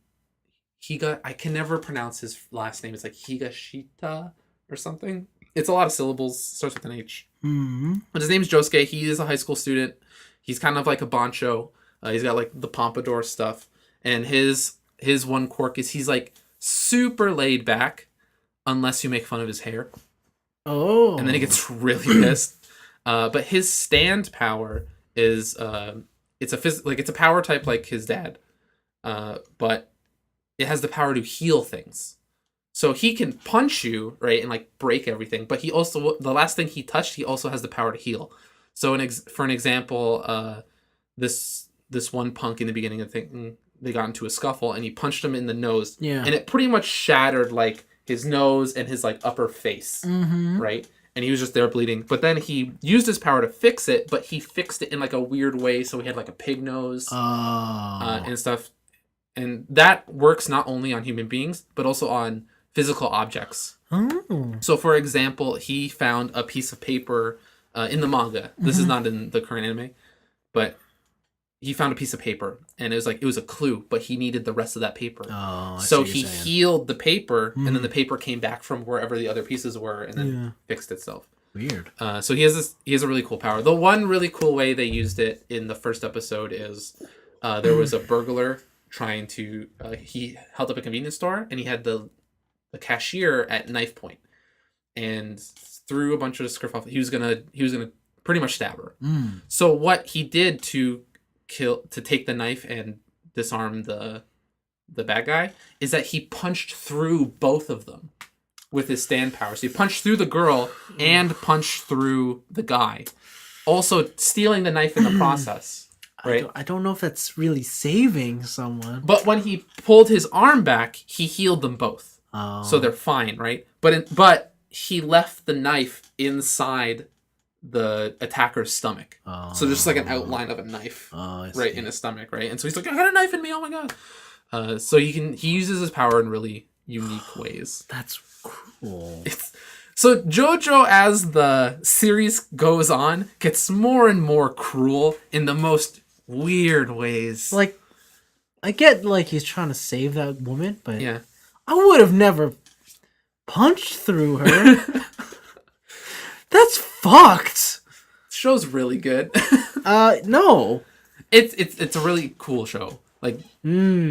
I can never pronounce his last name. It's like Higashita or something. It's a lot of syllables. Starts with an H. Mm-hmm. But his name's Josuke. He is a high school student. He's kind of like a bancho. He's got like the pompadour stuff. And his one quirk is he's like super laid back unless you make fun of his hair. Oh. And then he gets really pissed. But his stand power is it's a power type like his dad. But it has the power to heal things. So he can punch you, right, and like break everything, but he also, the last thing he touched, he also has the power to heal. So for an example, this one punk in the beginning of the thing, they got into a scuffle and he punched him in the nose. Yeah. And it pretty much shattered like his nose and his like upper face, right? And he was just there bleeding. But then he used his power to fix it, but he fixed it in like a weird way. So he had like a pig nose and stuff. And that works not only on human beings, but also on physical objects. Oh. So for example, he found a piece of paper in the manga. This is not in the current anime, but he found a piece of paper and it was a clue, but he needed the rest of that paper. Oh, so he healed the paper and then the paper came back from wherever the other pieces were and then fixed itself. Weird. So he has a really cool power. The one really cool way they used it in the first episode is there was a burglar trying to he held up a convenience store and he had the cashier at knife point and threw a bunch of scriff. He was gonna pretty much stab her. So what he did to take the knife and disarm the bad guy is that he punched through both of them with his stand power. So he punched through the girl and punched through the guy, also stealing the knife in the process. Right. I don't know if that's really saving someone. But when he pulled his arm back, he healed them both. Oh. So they're fine, right? But he left the knife inside the attacker's stomach. Oh. So there's just like an outline of a knife right in his stomach, right? And so he's like, I got a knife in me, oh my god. So he uses his power in really unique ways. That's cool. So JoJo, as the series goes on, gets more and more cruel in the most weird ways. Like, I get like he's trying to save that woman, but yeah. I would have never punched through her. That's fucked. Show's really good. No. It's a really cool show. Like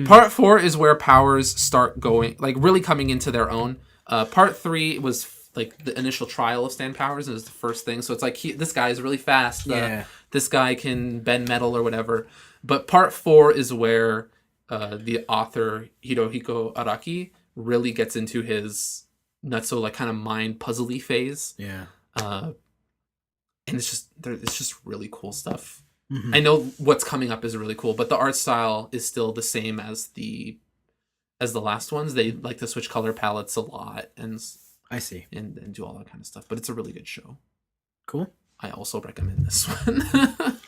part 4 is where powers start going, like really coming into their own. Part 3 was like the initial trial of stand powers. It was the first thing. So it's like this guy is really fast. This guy can bend metal or whatever. But part 4 is where the author Hirohiko Araki really gets into his nutso like kind of mind puzzly phase. Yeah. And it's just really cool stuff. Mm-hmm. I know what's coming up is really cool, but the art style is still the same as the last ones. They like to switch color palettes a lot, and I see, and do all that kind of stuff. But it's a really good show. Cool. I also recommend this one.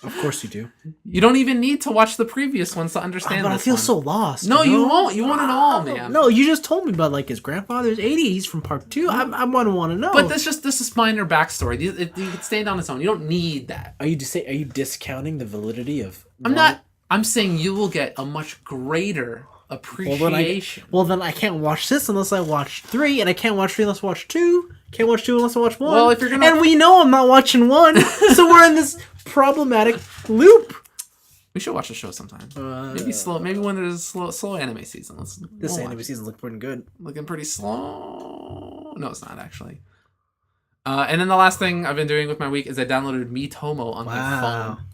Of course you do. You don't even need to watch the previous ones to understand. But this I feel one. so lost. No, you won't. You want it all, man. No, you just told me about like his grandfather's 80s from part 2. I want to know. But this is minor backstory. You can stand on its own. You don't need that. Are you discounting the validity of? I'm not. I'm saying you will get a much greater appreciation. Well, then I can't watch this unless I watch 3, and I can't watch 3 unless I watch 2. Can't watch 2 unless I watch 1. Well, if you're gonna, and we know I'm not watching 1, so we're in this problematic loop. We should watch the show sometime. Maybe slow. Maybe when there's a slow anime season. This anime season looks pretty good. Looking pretty slow. No, it's not actually. And then the last thing I've been doing with my week is I downloaded Miitomo on my phone.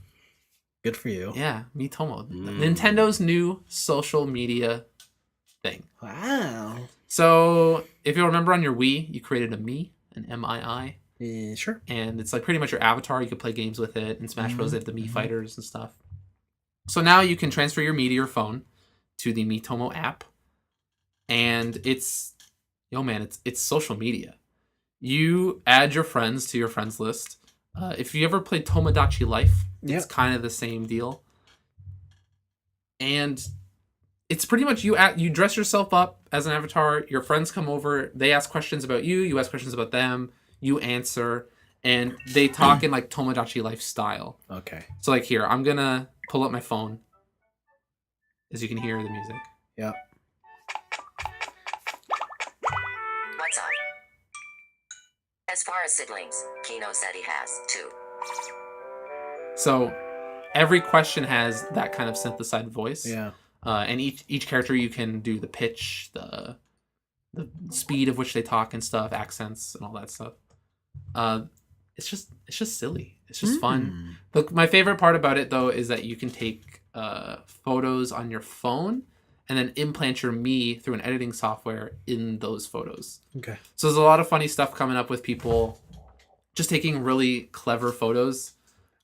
Good for you. Yeah, Miitomo. Nintendo's new social media thing. Wow. So, if you remember on your Wii, you created a Mii, an M-I-I. Sure. And it's like pretty much your avatar. You could play games with it. In Smash Bros. They have the Mii fighters and stuff. So now you can transfer your Mii to your phone to the Miitomo app. And it's social media. You add your friends to your friends list. If you ever played Tomodachi Life, it's kind of the same deal. And it's pretty much you dress yourself up as an avatar. Your friends come over. They ask questions about you. You ask questions about them. You answer. And they talk in like Tomodachi Life style. Okay. So like here, I'm going to pull up my phone. As you can hear the music. Yeah. What's up? As far as siblings, Kino said he has 2. So every question has that kind of synthesized voice. Yeah. And each character you can do the pitch, the speed of which they talk and stuff, accents and all that stuff. It's just silly. It's just fun. My favorite part about it though is that you can take photos on your phone and then implant your Mii through an editing software in those photos. Okay. So there's a lot of funny stuff coming up with people just taking really clever photos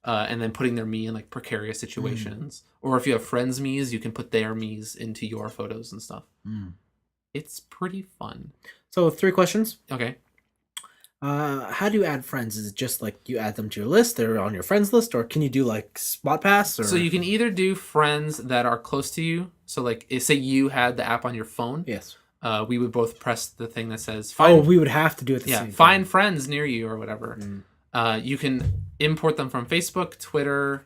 and then putting their Mii in like precarious situations. Or if you have friends' Miis, you can put their Miis into your photos and stuff. It's pretty fun. So 3 questions. Okay. How do you add friends? Is it just like you add them to your list? They're on your friends list, or can you do like Spot Pass? Or... So you can either do friends that are close to you. So like, say you had the app on your phone. Yes. We would both press the thing that says. We would have to do it. The same find friends near you or whatever. You can import them from Facebook, Twitter,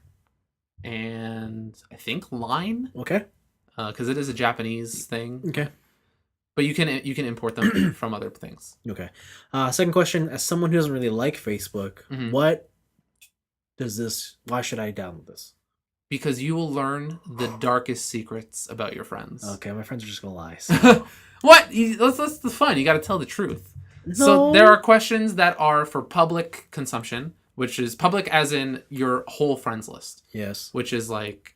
and I think Line. Okay. Because it is a Japanese thing. Okay. But you can import them from other things. Okay. Second question: as someone who doesn't really like Facebook, why should I download this? Because you will learn the darkest secrets about your friends. Okay, my friends are just gonna lie. So. What? That's the fun. You got to tell the truth. No. So there are questions that are for public consumption, which is public as in your whole friends list. Yes. Which is like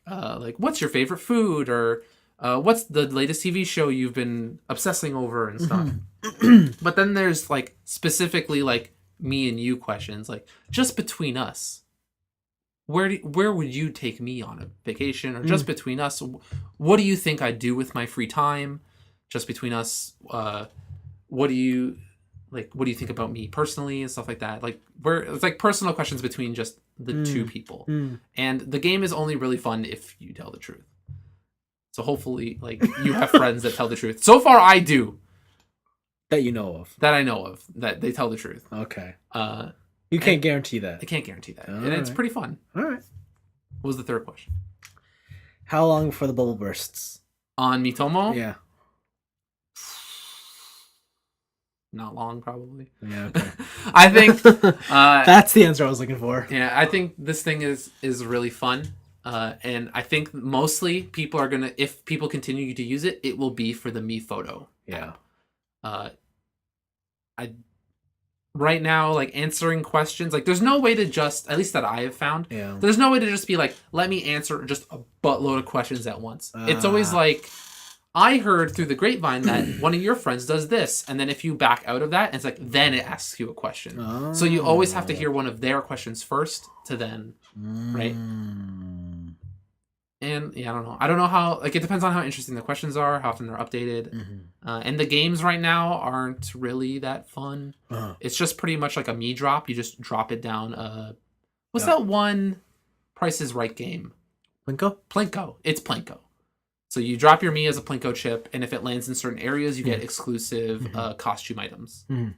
what's your favorite food, or what's the latest TV show you've been obsessing over and stuff. But then there's like specifically like me and you questions, like just between us. Where would you take me on a vacation? Or just between us, what do you think I do with my free time? Just between us, what do you think about me personally and stuff like that? Like it's like personal questions between just the two people. And the game is only really fun if you tell the truth. So hopefully, like, you have friends that tell the truth. So far, I do. That you know of. that I know of, that they tell the truth. Okay. Uh, You can't guarantee that. I can't guarantee that. All And it's right. pretty fun. All right. What was the third question? How long before the bubble bursts? On Mitomo? Yeah. Not long, probably. Yeah, okay. I think That's the answer I was looking for. yeah, I think this thing is really fun. And I think mostly people are gonna, if people continue to use it, it will be for the Me Photo. Yeah. I right now, like, answering questions, like, there's no way to just, at least that I have found, Yeah. there's no way to just be like, let me answer just a buttload of questions at once. It's always like, I heard through the grapevine that one of your friends does this, and then if you back out of that, it's like, then it asks you a question. So you always have to hear one of their questions first to then, right? And yeah, I don't know how, like, it depends on how interesting the questions are, how often they're updated. And the games right now aren't really that fun. It's just pretty much like a me drop. You just drop it down. What's that one Price is Right game? Plinko? Plinko. It's Plinko. So you drop your me as a Plinko chip, and if it lands in certain areas, you get exclusive costume items. And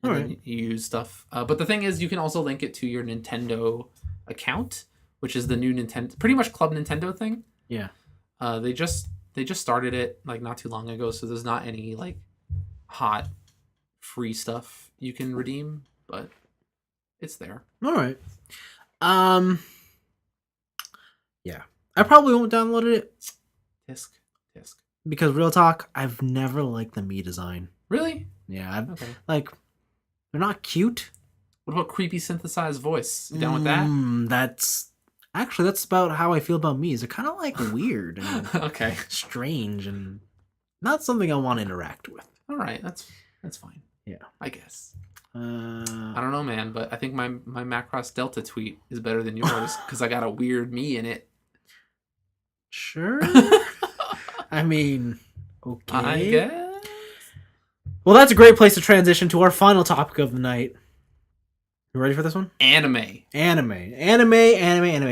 then you use stuff. But the thing is, you can also link it to your Nintendo account, which is the new Nintendo, pretty much Club Nintendo thing. Yeah. They just started it like not too long ago, so there's not any like hot free stuff you can redeem, but it's there. All right. Yeah. I probably won't download it Tisk. because real talk, I've never liked the me design. Really? Yeah. Okay. Like, they're not cute. What about creepy synthesized voice? You down with that? That's about how I feel about me. They're kind of like weird and Okay. strange and not something I want to interact with. All right. That's fine. Yeah. I guess. I I don't know, man, but I think my Macross Delta tweet is better than yours because I got a weird me in it. Sure. I mean, okay. I guess. Well, that's a great place to transition to our final topic of the night. You ready for this one? Anime.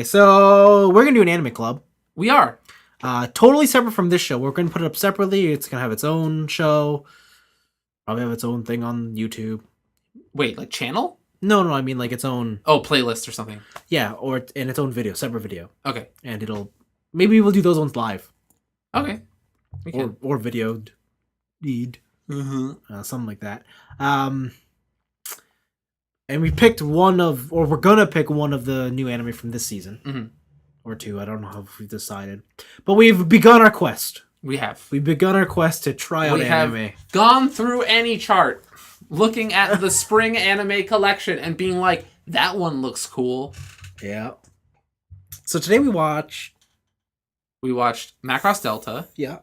So we're gonna do an anime club. We are. Totally separate from this show. We're gonna put it up separately. It's gonna have its own show. Probably have its own thing on YouTube. Wait, like channel? No, I mean like its own. Oh, playlist or something. Yeah, or in its own video, separate video. Okay. And maybe we'll do those ones live. Okay. We can. Or videoed. Something like that. And we picked we're gonna pick one of the new anime from this season. Or two, I don't know how we've decided. But we've begun our quest. We have. We've begun our quest to try out anime. We have gone through any chart, looking at the spring anime collection and being like, that one looks cool. Yeah. So today we watched Macross Delta. Yeah.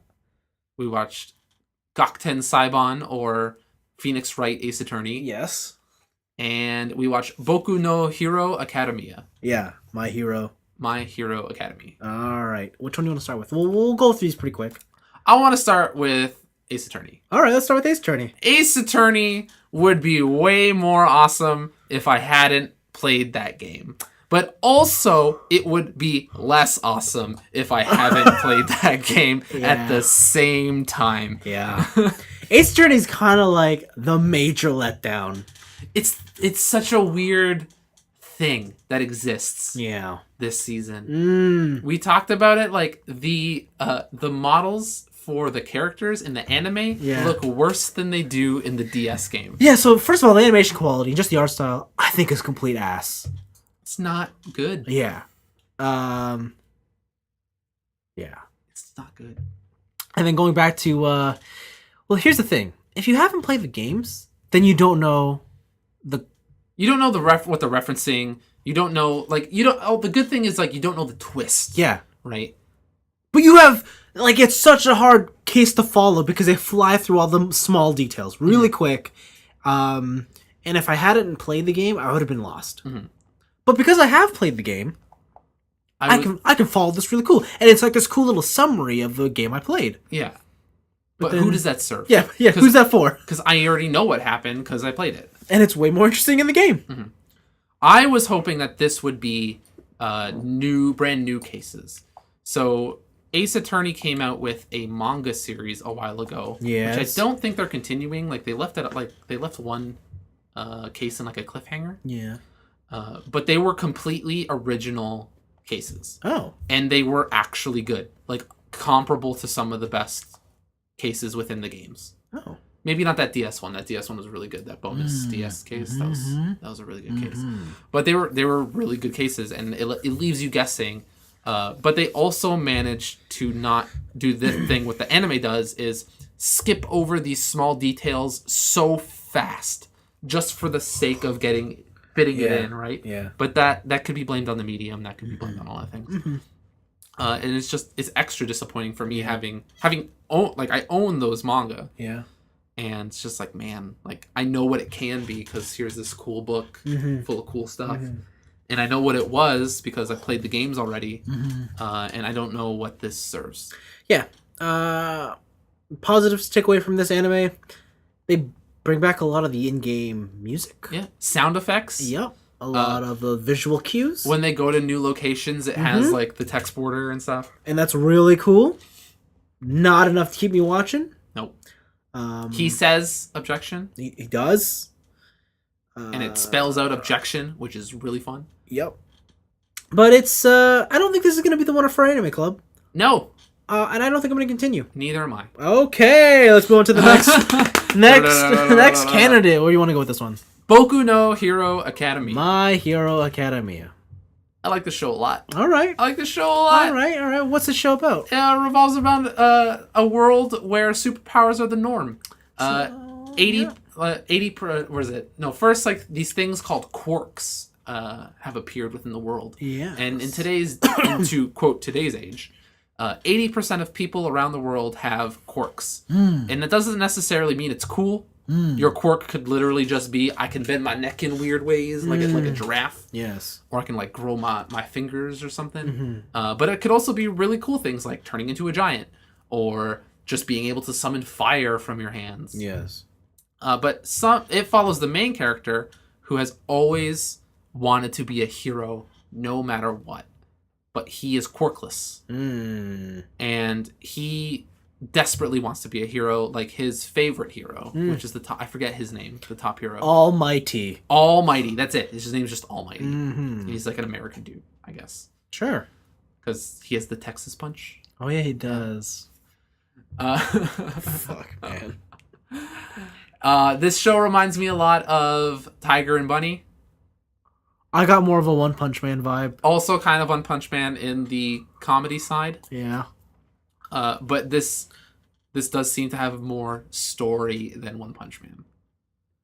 We watched Gakuten Saibon, or Phoenix Wright Ace Attorney. Yes. And we watched Boku no Hero Academia. Yeah, My Hero Academy. All right. Which one do you want to start with? We'll go through these pretty quick. I want to start with Ace Attorney. All right, let's start with Ace Attorney. Ace Attorney would be way more awesome if I hadn't played that game. But also, it would be less awesome if I haven't played that game at the same time. Yeah. Ace Attorney's kind of like the major letdown. It's such a weird thing that exists. Yeah. This season. We talked about it, like the models for the characters in the anime look worse than they do in the DS game. Yeah, so first of all, the animation quality, just the art style, I think is complete ass. It's not good. Yeah. Yeah. It's not good. And then going back to well, here's the thing. If you haven't played the games, then you don't know what they're referencing. You don't know, like, the good thing is, like, you don't know the twist. Yeah. Right? But you have, like, it's such a hard case to follow because they fly through all the small details really quick. And if I hadn't played the game, I would have been lost. But because I have played the game, I can follow this really cool. And it's like this cool little summary of the game I played. Yeah. But who does that serve? Yeah, who's that for? Because I already know what happened because I played it. And it's way more interesting in the game. I was hoping that this would be brand new cases. So Ace Attorney came out with a manga series a while ago, Yes. which I don't think they're continuing. Like they left one case in like a cliffhanger. Yeah. But they were completely original cases. Oh. And they were actually good. Like comparable to some of the best cases within the games. Oh. Maybe not that DS one. That DS one was really good. That bonus DS case, that was a really good case. But they were really good cases, and it leaves you guessing. But they also managed to not do the thing what the anime does is skip over these small details so fast, just for the sake of fitting it in, right? Yeah. But that could be blamed on the medium. That could be blamed on a lot of things. And it's extra disappointing for me having I own those manga. Yeah. And it's just like, man, like I know what it can be because here's this cool book full of cool stuff. And I know what it was because I played the games already. And I don't know what this serves. Yeah. Positives to take away from this anime. They bring back a lot of the in-game music. Yeah. Sound effects. Yep. A lot of the visual cues. When they go to new locations, it has like the text border and stuff. And that's really cool. Not enough to keep me watching. Nope. He says objection. He does. And it spells out objection, which is really fun. Yep. But it's, I don't think this is going to be the one for Anime Club. No. And I don't think I'm going to continue. Neither am I. Okay, let's go on to the next candidate. Where do you want to go with this one? Boku no Hero Academia. My Hero Academia. I like the show a lot. All right. I like the show a lot. All right. What's the show about? It revolves around a world where superpowers are the norm. 80 what is it? No, first like these things called quirks have appeared within the world. Yeah. And in to quote today's age, 80% of people around the world have quirks. And that doesn't necessarily mean it's cool. Your quirk could literally just be I can bend my neck in weird ways, like a giraffe. Yes. Or I can like grow my fingers or something. But it could also be really cool things like turning into a giant or just being able to summon fire from your hands. Yes. But it follows the main character who has always wanted to be a hero no matter what. But he is quirkless. And he desperately wants to be a hero, like his favorite hero, which is the top. I forget his name. The top hero. Almighty. That's it. His name's just Almighty. He's like an American dude, I guess. Sure. Because he has the Texas punch. Oh yeah, he does. Fuck, man. This show reminds me a lot of Tiger and Bunny. I got more of a One Punch Man vibe. Also kind of One Punch Man in the comedy side. Yeah. But this does seem to have more story than One Punch Man.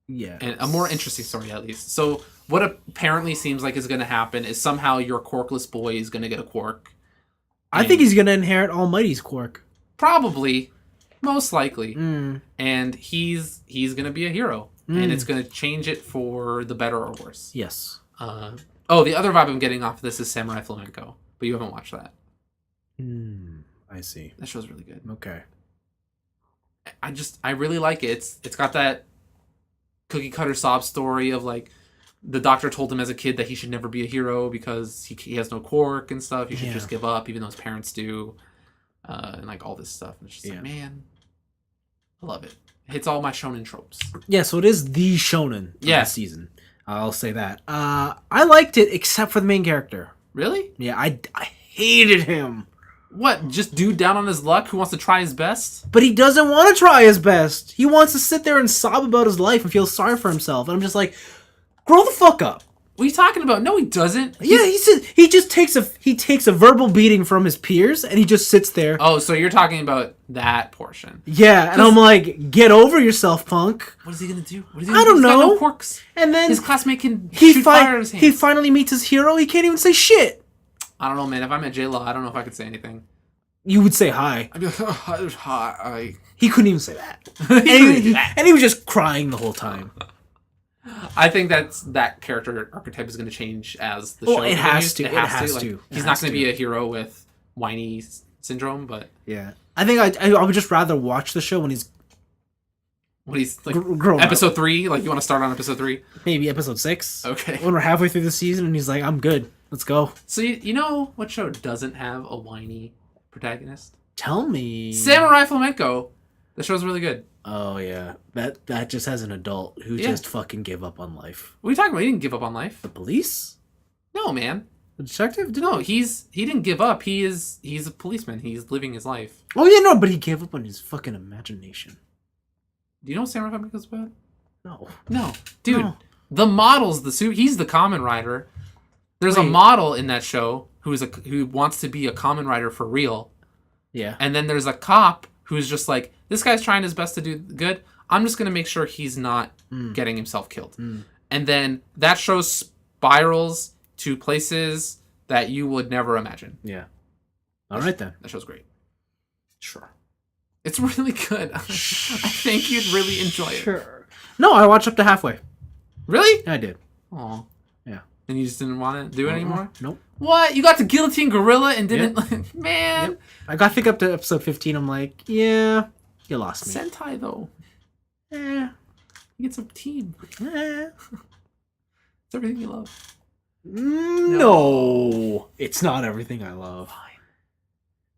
Yeah. And a more interesting story, at least. So what apparently seems like is going to happen is somehow your quirkless boy is going to get a quirk. I think he's going to inherit Almighty's quirk. Probably. Most likely. And he's going to be a hero. And it's going to change it for the better or worse. Yes. The other vibe I'm getting off of this is Samurai Flamenco. But you haven't watched that. I see. That show's really good. Okay. I really like it. It's got that cookie cutter sob story of like the doctor told him as a kid that he should never be a hero because he has no quirk and stuff. He should just give up, even though his parents do, and like all this stuff. And it's just like, man, I love it. It hits all my shonen tropes. Yeah, so it is the shonen of the season. I'll say that. I liked it except for the main character. Really? Yeah, I hated him. What, just dude down on his luck who wants to try his best? But he doesn't want to try his best. He wants to sit there and sob about his life and feel sorry for himself. And I'm just like, grow the fuck up. What are you talking about? No, he doesn't. He just takes a verbal beating from his peers and he just sits there. Oh, so you're talking about that portion. Yeah, and I'm like, get over yourself, punk. What is he gonna do? I don't know. He's got no quirks. And then his classmate can shoot fire out of his hands. He finally meets his hero. He can't even say shit. I don't know, man. If I met J-Law, I don't know if I could say anything. You would say hi. I'd be like, hi. He couldn't even say that. And he was just crying the whole time. I think that character archetype is going to change as the show it has to. It has to. He's not going to be a hero with whiny syndrome, but yeah. I think I would just rather watch the show when he's like grown episode up. 3. Like you want to start on episode 3? Maybe episode 6. Okay. When we're halfway through the season and he's like, I'm good. Let's go. So you know what show doesn't have a whiny protagonist. Tell me. Samurai Flamenco. The show's really good. Oh yeah, that just has an adult who just fucking gave up on life. What are you talking about? He didn't give up on life. The police? No, man. The detective? No, he didn't give up. He's a policeman. He's living his life. Oh yeah, no, but he gave up on his fucking imagination. Do you know what Samurai Flamenco's about? No, dude. No. The model's the suit. He's the common rider. There's a Wait. model in that show who wants to be a common rider for real. Yeah. And then there's a cop who's just like, this guy's trying his best to do good. I'm just gonna make sure he's not getting himself killed. And then that show spirals to places that you would never imagine. Yeah. All right then. That show's great. Sure. It's really good. I think you'd really enjoy it. Sure. No, I watched up to halfway. Really? I did. Aw. Yeah. And you just didn't want to do it anymore? Nope. What? You got to Guillotine Gorilla and didn't... Man. Yep. I think up to episode 15. I'm like, yeah, you lost me. Sentai, though. Eh. You get some team. Eh. It's everything you love. No. It's not everything I love.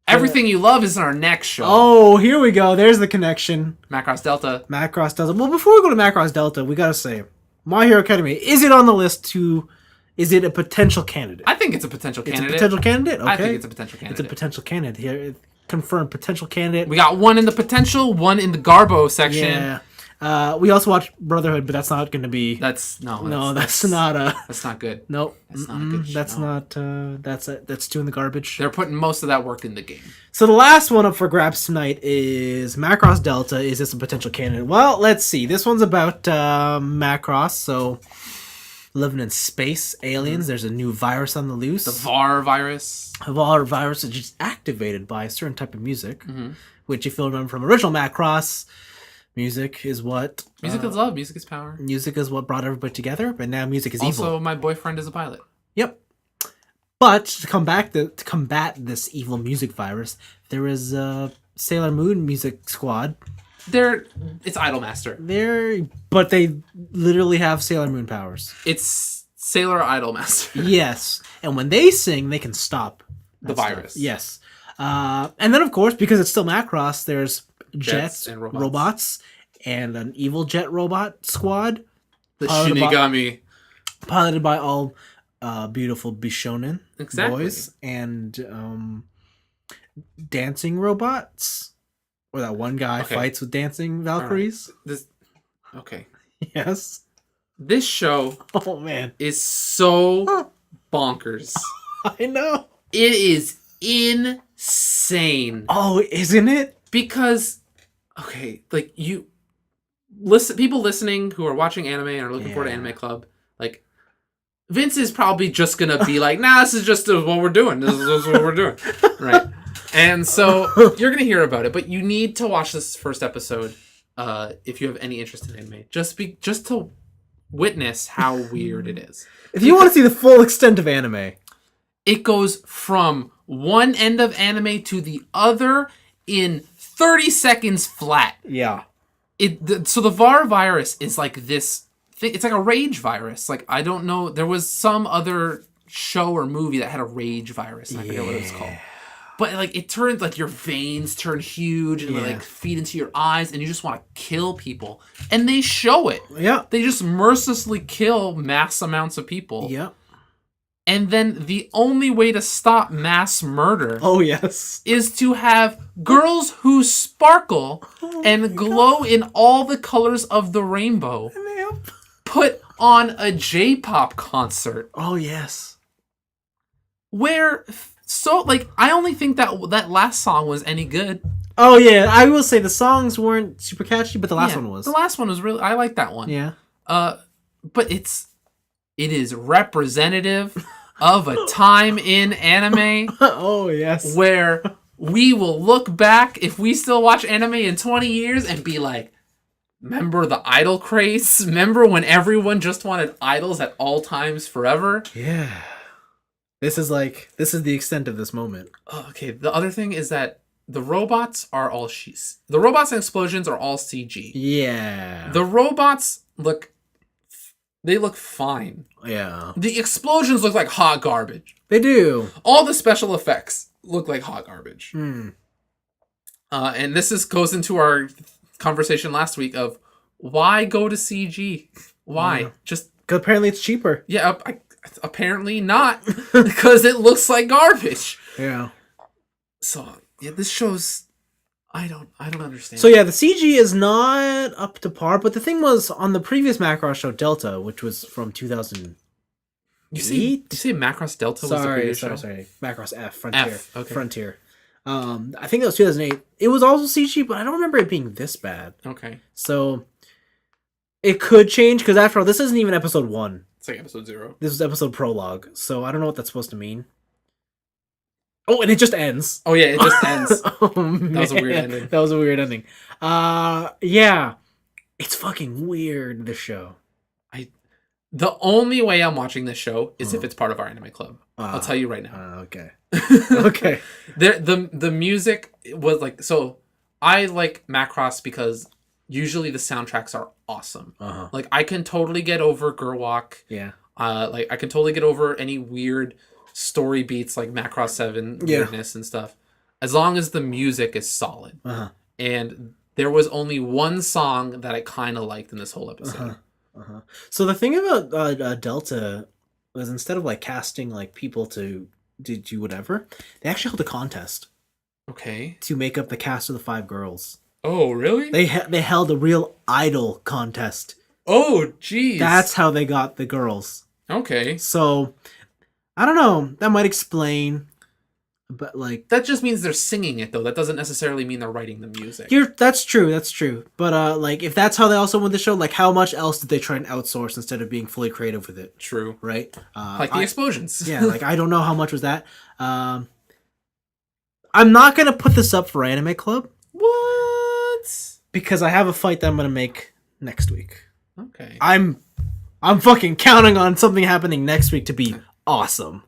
Everything you love is in our next show. Oh, here we go. There's the connection. Macross Delta. Macross Delta. Well, before we go to Macross Delta, we gotta say, My Hero Academia, is it on the list to... Is it a potential candidate? I think it's a potential candidate. It's a potential candidate? Okay. I think it's a potential candidate. It's a potential candidate. Here, confirmed potential candidate. We got one in the potential, one in the Garbo section. Yeah. We also watched Brotherhood, but that's not going to be... That's not a... That's not good. Nope. That's not a good show. That's not... That's doing the garbage. They're putting most of that work in the game. So the last one up for grabs tonight is Macross Delta. Is this a potential candidate? Well, let's see. This one's about Macross, so... Living in space, aliens. There's a new virus on the loose. The VAR virus. A VAR virus is just activated by a certain type of music, which, if you'll remember from original Macross, music is what... Music is love. Music is power. Music is what brought everybody together, but now music is evil. Also, my boyfriend is a pilot. Yep. But to combat this evil music virus, there is a Sailor Moon music squad. It's Idolmaster. But they literally have Sailor Moon powers. It's Sailor Idolmaster. Yes. And when they sing, they can stop the virus. Yes. And then, of course, because it's still Macross, there's jets and robots, and an evil jet robot squad. The Shinigami. Piloted by all beautiful Bishonen boys. And dancing robots. Where that one guy fights with dancing Valkyries. Right. Okay. Yes. This show is so bonkers. I know. It is insane. Oh, isn't it? Because, people listening who are watching anime and are looking forward to Anime Club, like, Vince is probably just gonna be like, nah, this is just what we're doing. This is what we're doing. Right. And so you're going to hear about it, but you need to watch this first episode if you have any interest in anime. Just to witness how weird it is. If you want to see the full extent of anime. It goes from one end of anime to the other in 30 seconds flat. Yeah. So the VAR virus is like this thing. It's like a rage virus. Like, I don't know. There was some other show or movie that had a rage virus. And I forget what it was called. But, like, it turns, like, your veins turn huge and, like, feed into your eyes, and you just want to kill people. And they show it. Yeah. They just mercilessly kill mass amounts of people. Yeah. And then the only way to stop mass murder is to have girls who sparkle and glow in all the colors of the rainbow put on a J-pop concert. Oh, yes. Where... So, like, I only think that last song was any good. Oh, yeah. I will say the songs weren't super catchy, but the last one was. The last one was really... I like that one. Yeah. But it is representative of a time in anime. Oh, yes. Where we will look back, if we still watch anime in 20 years, and be like, remember the idol craze? Remember when everyone just wanted idols at all times forever? Yeah. This is the extent of this moment. Oh, okay. The other thing is that the robots are all the robots and explosions are all CG. Yeah. The robots look fine. Yeah. The explosions look like hot garbage. They do. All the special effects look like hot garbage. Hmm. And this goes into our conversation last week of why go to CG? Why? Yeah. Just 'Cause apparently it's cheaper. yeah. Apparently not, because it looks like garbage. Yeah. So yeah, this shows. I don't understand. So yeah, the CG is not up to par. But the thing was, on the previous Macross show, Delta, which was from 2000. you say Macross Delta was the previous show? Sorry. Macross F, Frontier. F, okay. Frontier. I think that was 2008. It was also CG, but I don't remember it being this bad. Okay, So it could change, because after all, this isn't even episode 1. it's like episode 0. This is episode prologue. So I don't know what that's supposed to mean. Oh, and it just ends. Oh yeah, it just ends. Oh, man. That was a weird ending. That was a weird ending. Yeah. It's fucking weird, this show. The only way I'm watching this show is if it's part of our anime club. I'll tell you right now. Okay. Okay. The music was like, so I like Macross because usually the soundtracks are awesome. Uh-huh. Like I can totally get over Gerwalk. Yeah. Like I can totally get over any weird story beats like Macross 7 weirdness and stuff, as long as the music is solid. Uh-huh. And there was only one song that I kind of liked in this whole episode. So the thing about Delta was, instead of like casting like people to do whatever, they actually held a contest Okay. to make up the cast of the 5 girls. Oh, really? They held a real idol contest. Oh, geez. That's how they got the girls. Okay. So I don't know. That might explain, but like That just means they're singing it, though. That doesn't necessarily mean they're writing the music. that's true. But like, if that's how they also won the show, like, how much else did they try and outsource instead of being fully creative with it? True. Right? Like the explosions. Yeah, like, I don't know how much was that. I'm not gonna put this up for Anime Club What? because I have a fight that I'm gonna make next week. Okay. I'm fucking counting on something happening next week to be awesome.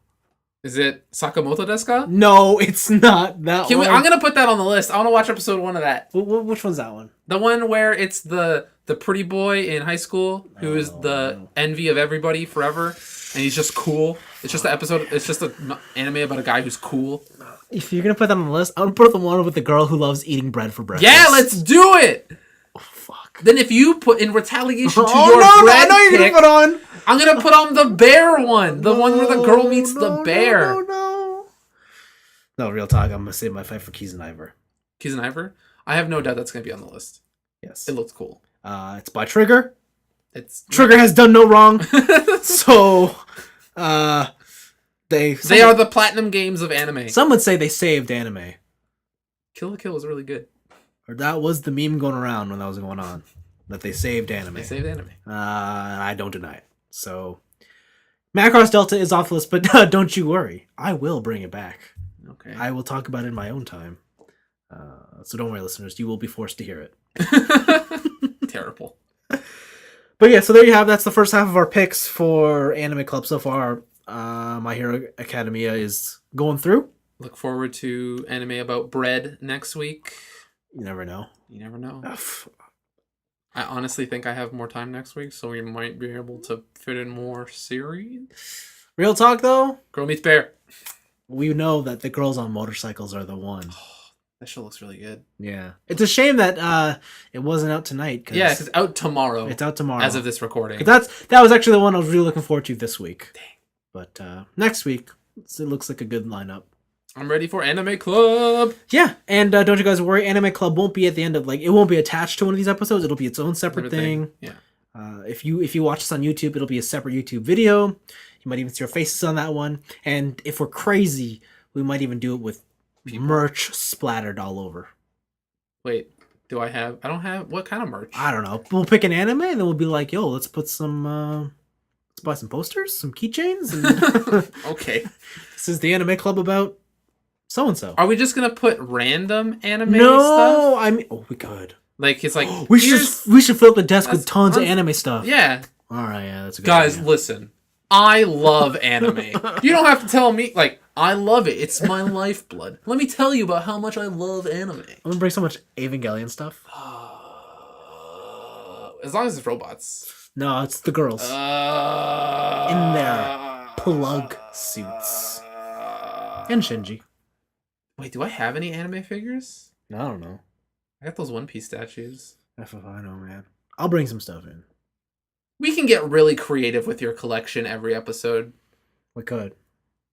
Is it Sakamoto desu ka? No, it's not that one. I'm gonna put that on the list. I want to watch episode 1 of that. Which one's that one? The one where it's the pretty boy in high school who is the envy of everybody forever, and he's just cool. It's just an episode. It's just an anime about a guy who's cool. If you're gonna put that on the list, I would put the one with the girl who loves eating bread for breakfast. Yeah, let's do it. Oh, fuck. Then if you put in retaliation to Oh your no! bread I know you're pick, gonna put on. I'm gonna put on the bear one, the one where the girl meets the bear. No, real talk. I'm gonna save my fight for Keys and Ivor. Keys and Ivor. I have no doubt that's gonna be on the list. Yes. It looks cool. It's by Trigger. It's Trigger has done no wrong. So, they are the platinum games of anime. Some would say they saved anime. Kill la Kill was really good. Or that was the meme going around when that was going on. That they saved anime. They saved anime. And I don't deny it. So, Macross Delta is off the list, but don't you worry. I will bring it back. Okay. I will talk about it in my own time. So don't worry, listeners. You will be forced to hear it. Terrible. But yeah, so there you have. That's the first half of our picks for Anime Club so far. My Hero Academia is going through. Look forward to anime about bread next week. You never know. You never know. Ugh. I honestly think I have more time next week, so we might be able to fit in more series. Real talk, though. Girl Meets Bear. We know that the girls on motorcycles are the one. That show looks really good. Yeah. It's a shame that it wasn't out tonight. Yeah, it's out tomorrow. It's out tomorrow. As of this recording. That was actually the one I was really looking forward to this week. Dang. But next week, it looks like a good lineup. I'm ready for Anime Club. Yeah, and don't you guys worry. Anime Club won't be at the end of, like, it won't be attached to one of these episodes. It'll be its own separate thing. Yeah. If you watch this on YouTube, it'll be a separate YouTube video. You might even see our faces on that one. And if we're crazy, we might even do it with merch splattered all over. Wait, I don't have, what kind of merch? I don't know. We'll pick an anime and then we'll be like, yo, let's put some, let's buy some posters, some keychains. And Okay. This is the Anime Club about so-and-so. Are we just going to put random anime stuff? No, I mean, oh, we could. Like, it's like, we should fill up the desk with tons of anime stuff. Yeah. All right, yeah, that's a good Guys, idea. listen. I love anime. You don't have to tell me, like, I love it. It's my lifeblood. Let me tell you about how much I love anime. I'm gonna bring so much Evangelion stuff. As long as it's robots. No, it's the girls. In their plug suits. And Shinji. Wait, do I have any anime figures? I don't know. I got those One Piece statues. If I know, man. I'll bring some stuff in. We can get really creative with your collection every episode. We could.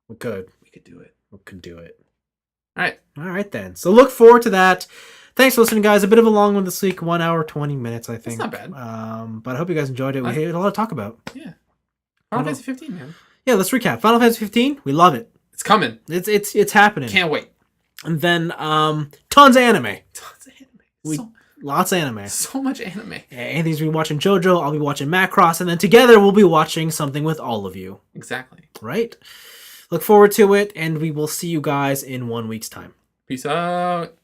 We could. We could do it. We could do it. All right. All right, then. So look forward to that. Thanks for listening, guys. A bit of a long one this week. 1 hour, 20 minutes, I think. That's not bad. But I hope you guys enjoyed it. We had a lot to talk about. Yeah. Final Fantasy 15, man. Yeah, let's recap. Final Fantasy 15, we love it. It's coming. It's happening. Can't wait. And then tons of anime. Tons of anime. Lots of anime. So much anime. Anthony's gonna be watching JoJo, I'll be watching Macross, and then together we'll be watching something with all of you. Exactly. Right? Look forward to it, and we will see you guys in 1 week's time. Peace out.